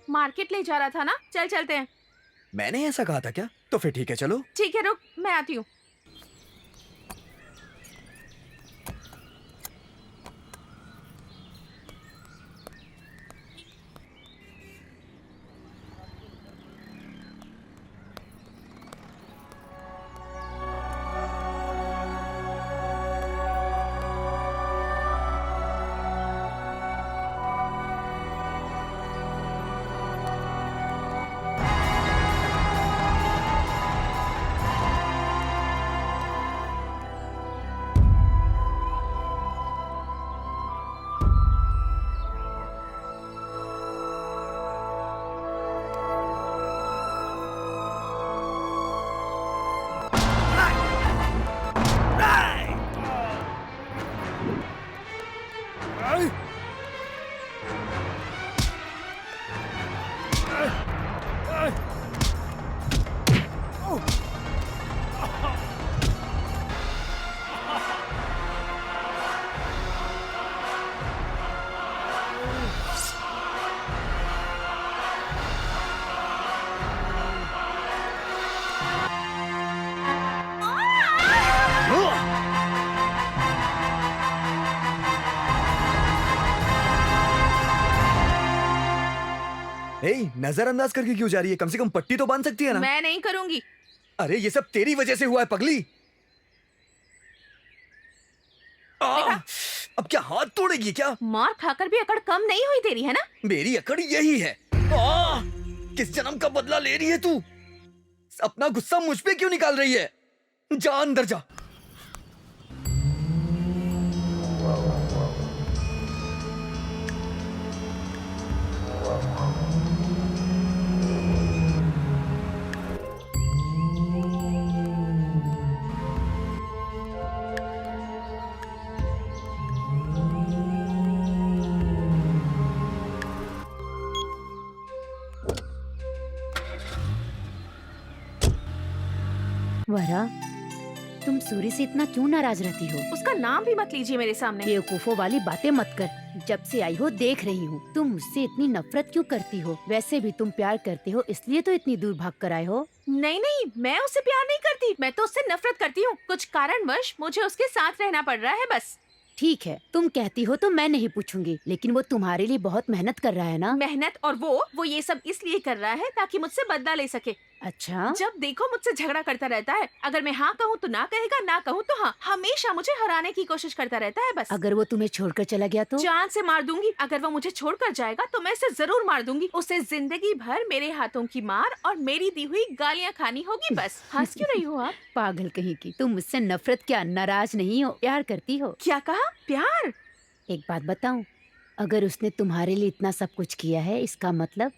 मार्केट ले जा रहा था ना, चल चलते हैं। मैंने ऐसा कहा था क्या? तो फिर ठीक है, चलो। ठीक है, रुक, मैं आती हूँ। नजरअंदाज करके क्यों जा रही है? कम से कम पट्टी तो बांध सकती है ना। मैं नहीं करूंगी। अरे ये सब तेरी वजह से हुआ है पगली। अब क्या हाथ तोड़ेगी क्या? मार खाकर भी अकड़ कम नहीं हुई तेरी, है ना? मेरी अकड़ यही है। किस जन्म का बदला ले रही है तू? अपना गुस्सा मुझ पे क्यों निकाल रही है? जा अंदर जा। वरा, तुम सूर्य से इतना क्यों नाराज रहती हो? उसका नाम भी मत लीजिए मेरे सामने। बेवकूफों वाली बातें मत कर। जब से आई हो देख रही हूँ, तुम मुझसे इतनी नफरत क्यों करती हो? वैसे भी तुम प्यार करते हो, इसलिए तो इतनी दूर भाग कर आए हो। नहीं नहीं, मैं उससे प्यार नहीं करती, मैं तो उससे नफरत करती हूँ। कुछ कारणवश मुझे उसके साथ रहना पड़ रहा है, बस। ठीक है, तुम कहती हो तो मैं नहीं पूछूंगी, लेकिन वो तुम्हारे लिए बहुत मेहनत कर रहा है ना? मेहनत? और वो ये सब इसलिए कर रहा है ताकि मुझसे बदला ले सके। अच्छा? जब देखो मुझसे झगड़ा करता रहता है। अगर मैं हाँ कहूँ तो ना कहेगा, ना कहूँ तो हाँ। हमेशा मुझे हराने की कोशिश करता रहता है, बस। अगर वो तुम्हें छोड़कर चला गया तो? जान से मार दूंगी। अगर वो मुझे छोड़कर जाएगा तो मैं इसे जरूर मार दूंगी। उसे जिंदगी भर मेरे हाथों की मार और मेरी दी हुई गालियाँ खानी होगी, बस। हंस क्यों रही हो आप? पागल कहीं की, तुम मुझसे नफरत क्या, नाराज नहीं हो, प्यार करती हो। क्या कहा? प्यार? एक बात बताऊं, अगर उसने तुम्हारे लिए इतना सब कुछ किया है, इसका मतलब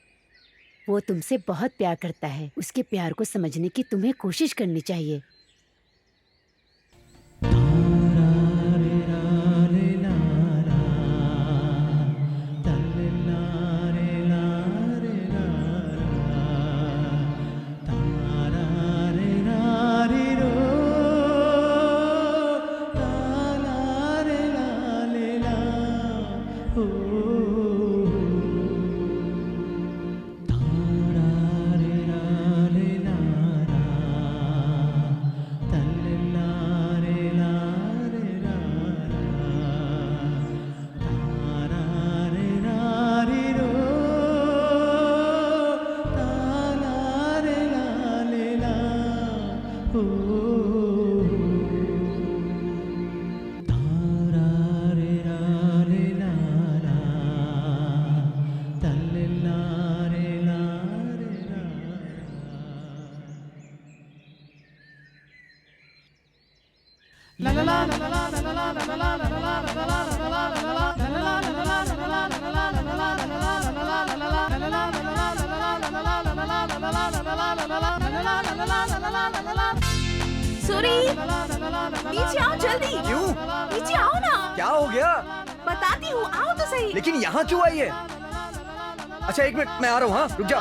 वो तुमसे बहुत प्यार करता है। उसके प्यार को समझने की तुम्हें कोशिश करनी चाहिए। सूरी, नीचे आओ जल्दी। क्यों? नीचे आओ ना। क्या हो गया? बताती हूँ, आओ तो सही। लेकिन यहाँ क्यों आई है? अच्छा एक मिनट, मैं आ रहा हूँ। हाँ रुक जा।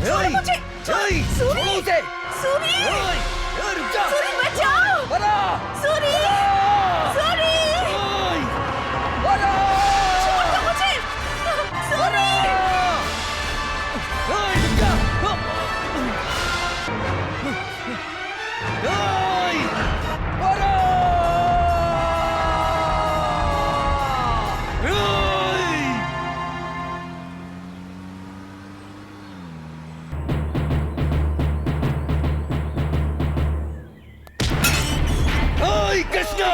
छोड़ो मुझे। सूरी, सूरी, सूरी, रुक जा। सूरी बचाओ। बड़ा। सूरी, सूरी, बड़ा। छोड़ दो मुझे। सूरी, रुक जा। बड़ा। कृष्णा।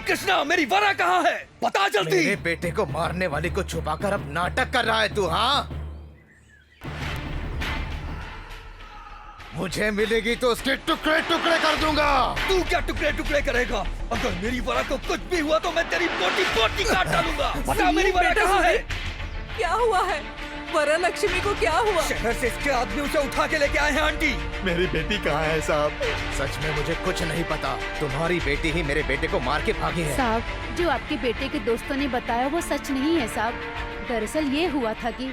कृष्णा, मेरी वरा कहाँ है? बता जल्दी। मेरे बेटे को मारने वाले को छुपाकर अब नाटक कर रहा है तू? हाँ, मुझे मिलेगी तो उसके टुकड़े टुकड़े कर दूंगा। तू क्या टुकड़े टुकड़े करेगा? अगर मेरी वरा को कुछ भी हुआ तो मैं तेरी बोटी बोटी काट डालूंगा। बता मेरी वरा कहाँ है? क्या हुआ है? वरा लक्ष्मी को क्या हुआ? शहर से इसके आदमी उसे उठा के लेके आए हैं आंटी। मेरी बेटी कहाँ है साहब? सच में मुझे कुछ नहीं पता। तुम्हारी बेटी ही मेरे बेटे को मार के भागी है। साहब, जो आपके बेटे के दोस्तों ने बताया वो सच नहीं है साहब। दरअसल ये हुआ था कि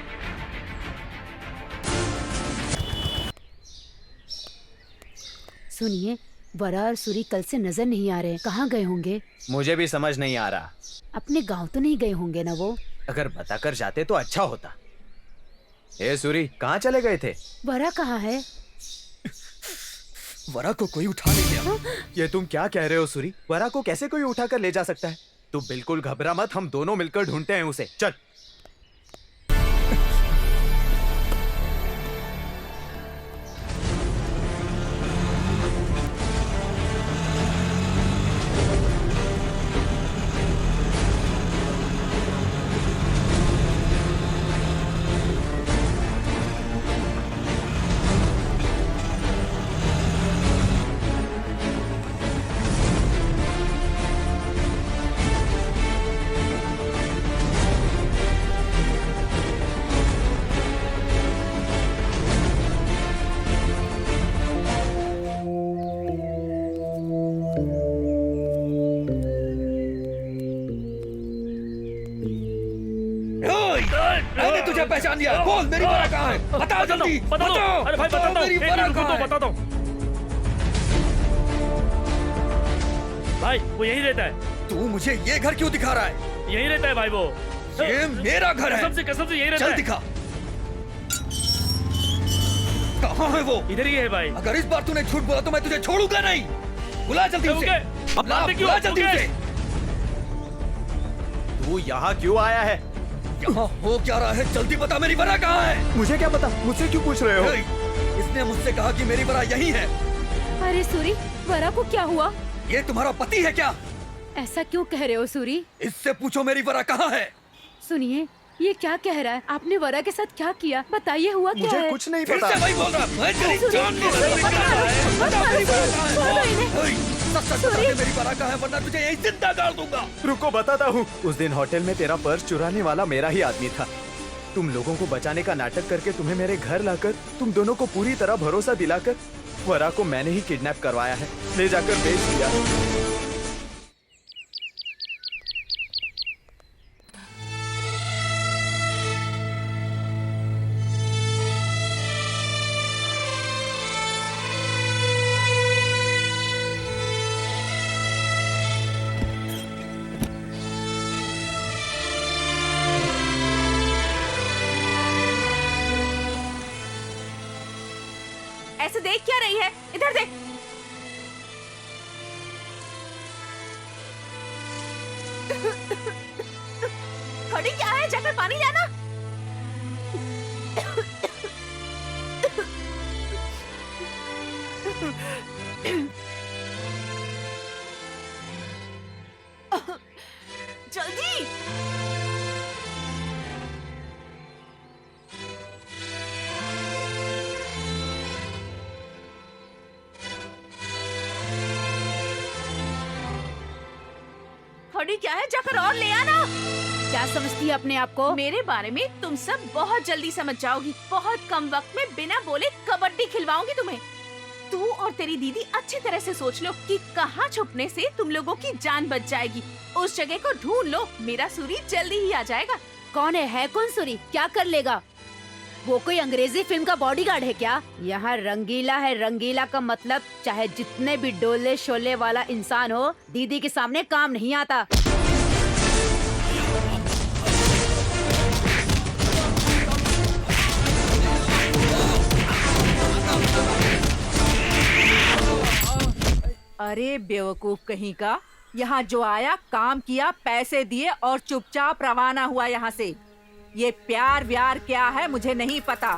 सुनिए, वरा और सूरी कल से नजर नहीं आ रहे। कहाँ गए होंगे? मुझे भी समझ नहीं आ रहा। अपने गांव तो नहीं गए होंगे ना वो? अगर बताकर जाते तो अच्छा होता। ए सूरी, कहाँ चले गए थे? वरा कहाँ है? वरा को कोई उठा ले गया। ये तुम क्या कह रहे हो सूरी? वरा को कैसे कोई उठा कर ले जा सकता है? तू बिल्कुल घबरा मत, हम दोनों मिलकर ढूंढते हैं उसे। चल। मैंने तुझे पहचान लिया। बोल मेरी वरा कहाँ है? बता जल्दी। बता दो। अरे भाई बता दो। मेरी वरा कहाँ है? बता दो भाई, वो यहीं रहता है। तू मुझे ये घर क्यों दिखा रहा है? यहीं रहता है भाई वो। ये मेरा घर है। कसम से यहीं रहता चल है। दिखा। कहाँ है वो? इधर ही है भाई। अगर इस बार तूने झूठ बोला तो मैं तुझे छोड़ूंगा नहीं। बुला जल्दी उसे। अब मारते क्यों? बुला जल्दी उसे। तू यहाँ क्यों आया है? यहाँ हो क्या रहा है? जल्दी बता, मेरी वरा कहाँ है? मुझे क्या पता, मुझसे क्यों पूछ रहे हो? इसने मुझसे कहा कि मेरी वरा यही है। अरे सूरी, वरा को क्या हुआ? ये तुम्हारा पति है क्या? ऐसा क्यों कह रहे हो सूरी? इससे पूछो मेरी वरा कहाँ है। सुनिए, ये क्या कह रहा है? आपने वरा के साथ क्या किया? बताइए, हुआ क्या मुझे है? कुछ नहीं फिर पता। से वही बोल रहा, मैं तेरी जान ले लूंगा। बताओ मेरी वरा कहाँ है? सच सच बता दे मेरी वरा कहाँ है, वरना तुझे यहीं जिंदा गाड़ दूंगा। रुको, बताता हूँ। उस दिन होटल में तेरा पर्स चुराने वाला मेरा ही आदमी था। तुम लोगों को बचाने का नाटक करके तुम्हें मेरे घर लाकर तुम दोनों को पूरी तरह भरोसा दिलाकर वरा को मैंने ही किडनैप करवाया है, ले जाकर बेच दिया। ऐसे देख क्या रही है? इधर देख। खड़ी क्या है? जाकर पानी लाना। जल्दी। खड़ी क्या है? जाकर और ले आना। क्या समझती है अपने आप को? मेरे बारे में तुम सब बहुत जल्दी समझ जाओगी। बहुत कम वक्त में बिना बोले कबड्डी खिलवाऊंगी तुम्हें। तू और तेरी दीदी अच्छी तरह से सोच लो कि कहाँ छुपने से तुम लोगों की जान बच जाएगी। उस जगह को ढूंढ लो, मेरा सूरी जल्दी ही आ जाएगा। कौन है कौन सूरी? क्या कर लेगा? वो कोई अंग्रेजी फिल्म का बॉडीगार्ड है क्या? यहाँ रंगीला है। रंगीला का मतलब चाहे जितने भी डोले शोले वाला इंसान हो, दीदी के सामने काम नहीं आता। अरे बेवकूफ कहीं का, यहाँ जो आया काम किया, पैसे दिए और चुपचाप रवाना हुआ यहाँ से। ये प्यार व्यार क्या है मुझे नहीं पता।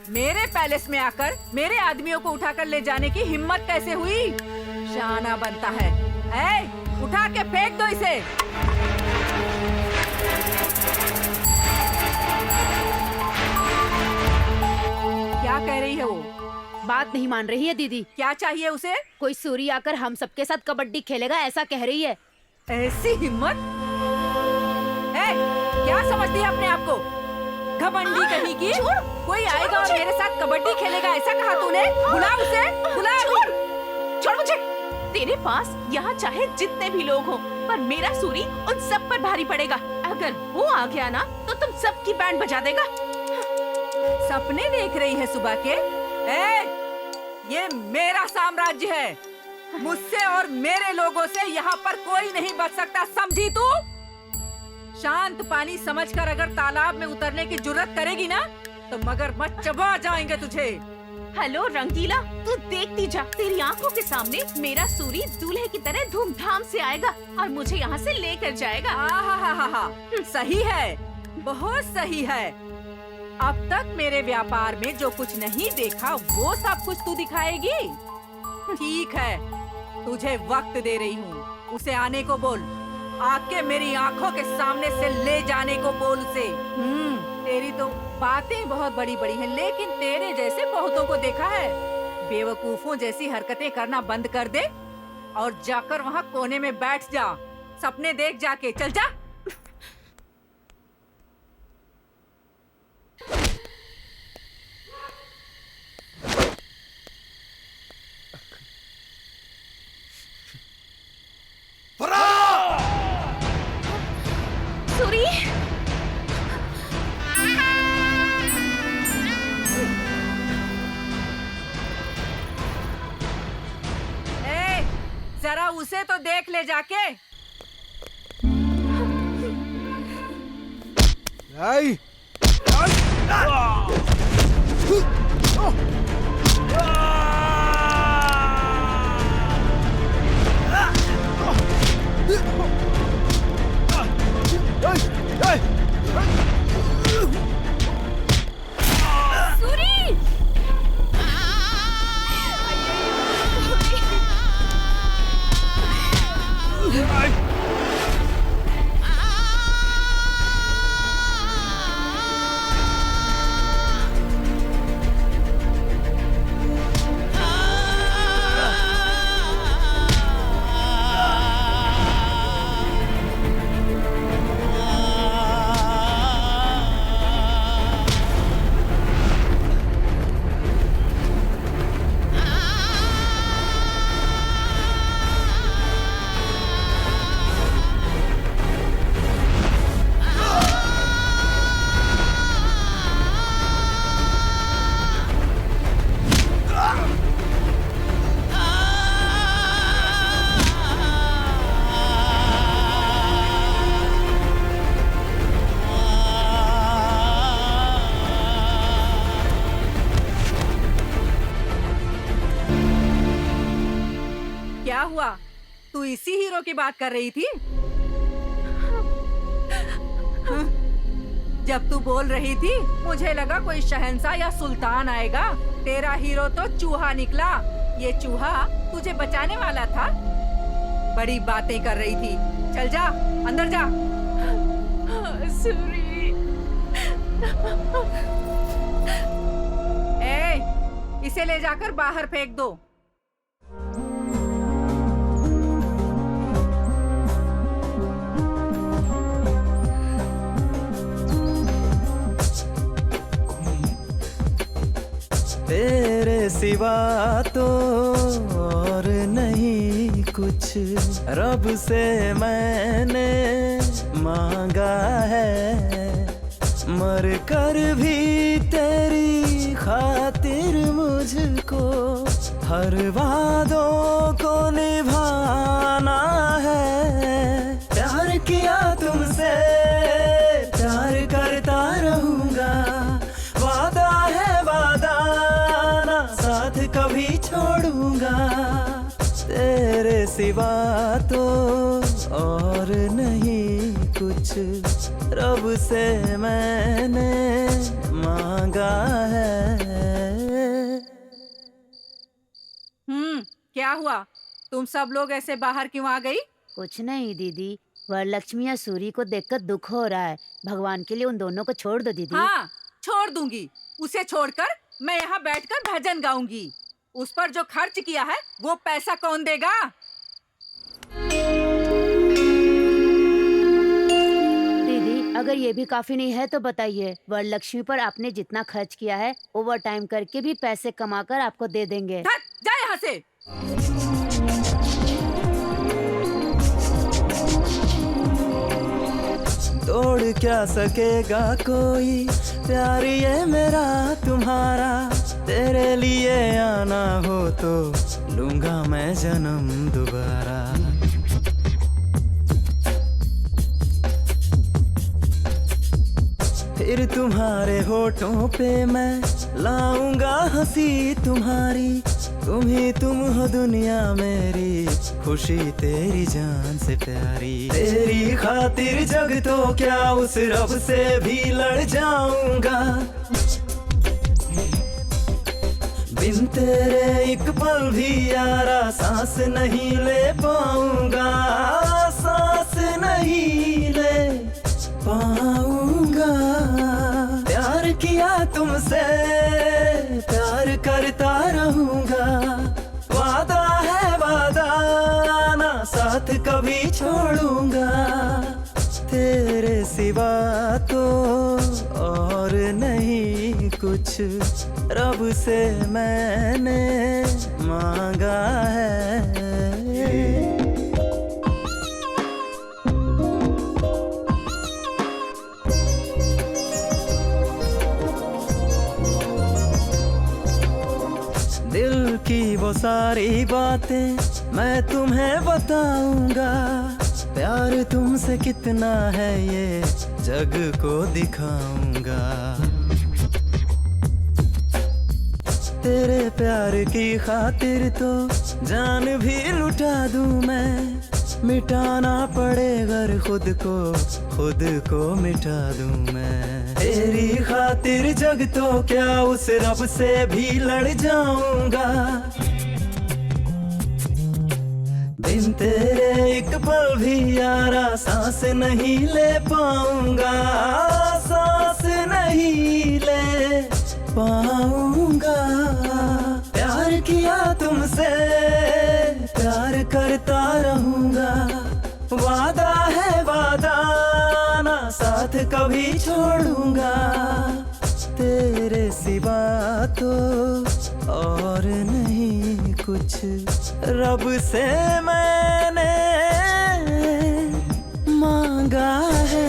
मेरे पैलेस में आकर मेरे आदमियों को उठाकर ले जाने की हिम्मत कैसे हुई? शाना बनता है। उठा के फेंक दो इसे। क्या कह रही है वो? बात नहीं मान रही है दीदी। क्या चाहिए उसे? कोई सूरी आकर हम सबके साथ कबड्डी खेलेगा, ऐसा कह रही है। ऐसी हिम्मत? क्या समझती है अपने आप को? घमंडी कहीं की। कोई आएगा और मेरे साथ कबड्डी खेलेगा, ऐसा कहा तूने? बुला उसे, बुला। छोड़ मुझे। तेरे पास यहाँ चाहे जितने भी लोग हों, पर मेरा सूरी उन सब पर भारी पड़ेगा। अगर वो आ गया ना तो तुम सबकी बैंड बजा देगा। सपने देख रही है सुबह के? ये मेरा साम्राज्य है। मुझसे और मेरे लोगों से यहाँ पर कोई नहीं बच सकता, समझी तू? शांत पानी समझकर अगर तालाब में उतरने की जुर्रत करेगी ना तो मगरमच्छ चबा जाएंगे तुझे। हेलो रंगीला, तू देखती जा, तेरी आंखों के सामने मेरा सूरी दूल्हे की तरह धूमधाम से आएगा और मुझे यहाँ से लेकर जाएगा। हा। सही है, बहुत सही है। अब तक मेरे व्यापार में जो कुछ नहीं देखा वो सब कुछ तू दिखाएगी। ठीक है, तुझे वक्त दे रही हूँ। उसे आने को बोल, आके मेरी आंखों के सामने से ले जाने को बोल उसे। तेरी तो बातें बहुत बड़ी बड़ी हैं, लेकिन तेरे जैसे बहुतों को देखा है। बेवकूफों जैसी हरकतें करना बंद कर दे और जाकर वहाँ कोने में बैठ जा। सपने देख जाके, चल जा। सूरी, जरा उसे तो देख ले जाके। हुआ? तू इसी हीरो की बात कर रही थी? जब तू बोल रही थी मुझे लगा कोई शहंशाह या सुल्तान आएगा। तेरा हीरो तो चूहा निकला। ये चूहा तुझे बचाने वाला था। बड़ी बातें कर रही थी। चल जा, अंदर जा। सूरी। इसे ले जाकर बाहर फेंक दो। तेरे सिवा तो और नहीं कुछ रब से मैंने मांगा है, मर कर भी तेरी खातिर मुझको हर वादों को निभाना है। प्यार किया तुमसे, प्यार करता रहूंगा, वादा है वादा ना साथ कभी छोड़ूंगा। तेरे सिवा तो और नहीं कुछ रब से मैंने मांगा है। क्या हुआ? तुम सब लोग ऐसे बाहर क्यों आ गई? कुछ नहीं दीदी, वरलक्ष्मी या सूरी को देखकर दुख हो रहा है। भगवान के लिए उन दोनों को छोड़ दो दीदी। हाँ, छोड़ दूंगी। उसे छोड़कर मैं यहाँ बैठकर भजन गाऊंगी। उस पर जो खर्च किया है वो पैसा कौन देगा? दीदी, अगर ये भी काफी नहीं है तो बताइए। वरलक्ष्मी पर आपने जितना खर्च किया है, ओवर टाइम करके भी पैसे कमाकर आपको दे देंगे। जा यहाँ से। तोड़ क्या सकेगा कोई प्यार ये मेरा तुम्हारा। तेरे लिए आना हो तो लूंगा मैं जन्म दोबारा। फिर तुम्हारे होठों पे मैं लाऊंगा हंसी तुम्हारी। तुम ही तुम हो दुनिया मेरी, खुशी तेरी जान से प्यारी। तेरी खातिर जग तो क्या उस रब से भी लड़ जाऊंगा। बिन तेरे एक पल भी यारा सांस नहीं ले पाऊंगा, सांस नहीं ले पाऊंगा। प्यार किया तुमसे, प्यार करता रहूंगा, वादा है वादा ना साथ कभी छोड़ूंगा। तेरे सिवा तो और नहीं कुछ रब से मैंने मांगा है। दिल की वो सारी बातें मैं तुम्हें बताऊंगा। प्यार तुमसे कितना है ये जग को दिखाऊंगा। तेरे प्यार की खातिर तो जान भी लुटा दूं मैं। मिटाना पड़े अगर खुद को मिटा दूं मैं। तेरी खातिर जग तो क्या उस रब से भी लड़ जाऊंगा। बिन तेरे एक पल भी यारा सांस नहीं ले पाऊंगा, सांस नहीं ले पाऊंगा। प्यार किया तुमसे, प्यार करता रहूंगा, वादा है वादा ना साथ कभी छोड़ूंगा। तेरे सिवा तो और नहीं कुछ रब से मैंने मांगा है।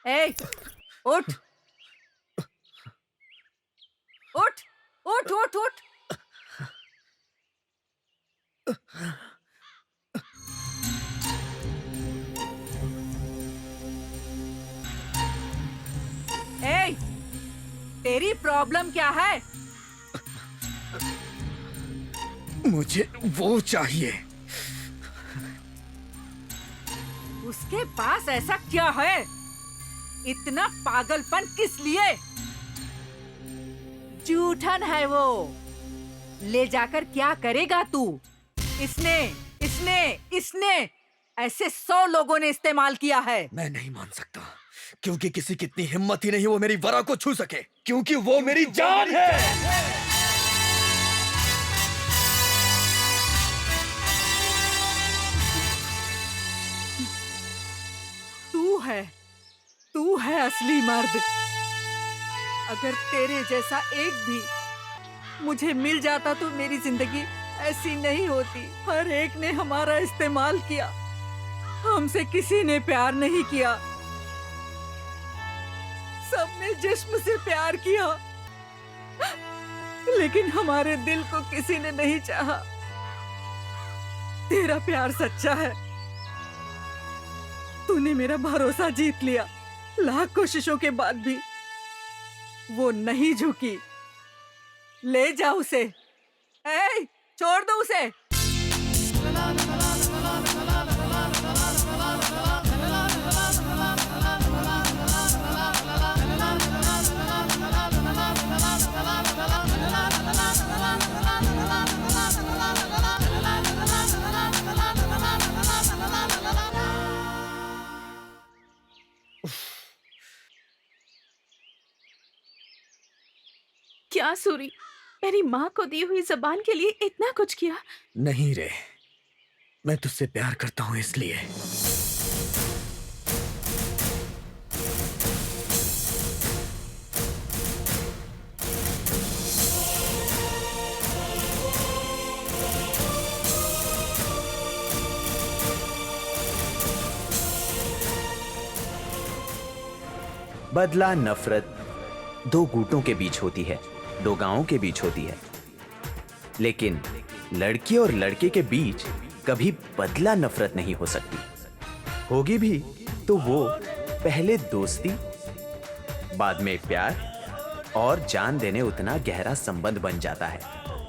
ए, उठ उठ उठ उठ उठ। ए, तेरी प्रॉब्लम क्या है? मुझे वो चाहिए। उसके पास ऐसा क्या है? इतना पागलपन किस लिए? जूठन है वो। ले जाकर क्या करेगा तू? इसने इसने इसने ऐसे 100 लोगों ने इस्तेमाल किया है। मैं नहीं मान सकता, क्योंकि किसी की इतनी हिम्मत ही नहीं वो मेरी वरा को छू सके, क्योंकि वो मेरी जान है। तू है असली मर्द। अगर तेरे जैसा एक भी मुझे मिल जाता तो मेरी जिंदगी ऐसी नहीं होती। हर एक ने हमारा इस्तेमाल किया, हमसे किसी ने प्यार नहीं किया। सबने जिस्म से प्यार किया, लेकिन हमारे दिल को किसी ने नहीं चाहा। तेरा प्यार सच्चा है। तूने मेरा भरोसा जीत लिया। लाख कोशिशों के बाद भी वो नहीं झुकी। ले जा उसे। ए, छोड़ दो उसे। क्या सूरी, मेरी माँ को दी हुई जबान के लिए इतना कुछ किया? नहीं रे, मैं तुझसे प्यार करता हूँ इसलिए। बदला नफरत दो गुटों के बीच होती है, दो गांवों के बीच होती है, लेकिन लड़की और लड़के के बीच कभी बदला नफरत नहीं हो सकती। होगी भी तो वो पहले दोस्ती, बाद में प्यार और जान देने उतना गहरा संबंध बन जाता है।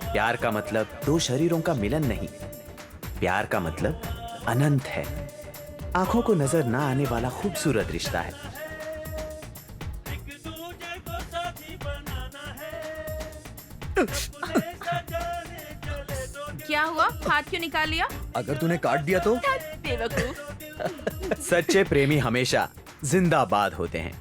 प्यार का मतलब दो शरीरों का मिलन नहीं, प्यार का मतलब अनंत है, आंखों को नजर ना आने वाला खूबसूरत रिश्ता है। क्या हुआ? हाथ क्यों निकाल लिया? अगर तूने काट दिया तो? बेवकूफ। सच्चे प्रेमी हमेशा जिंदाबाद होते हैं।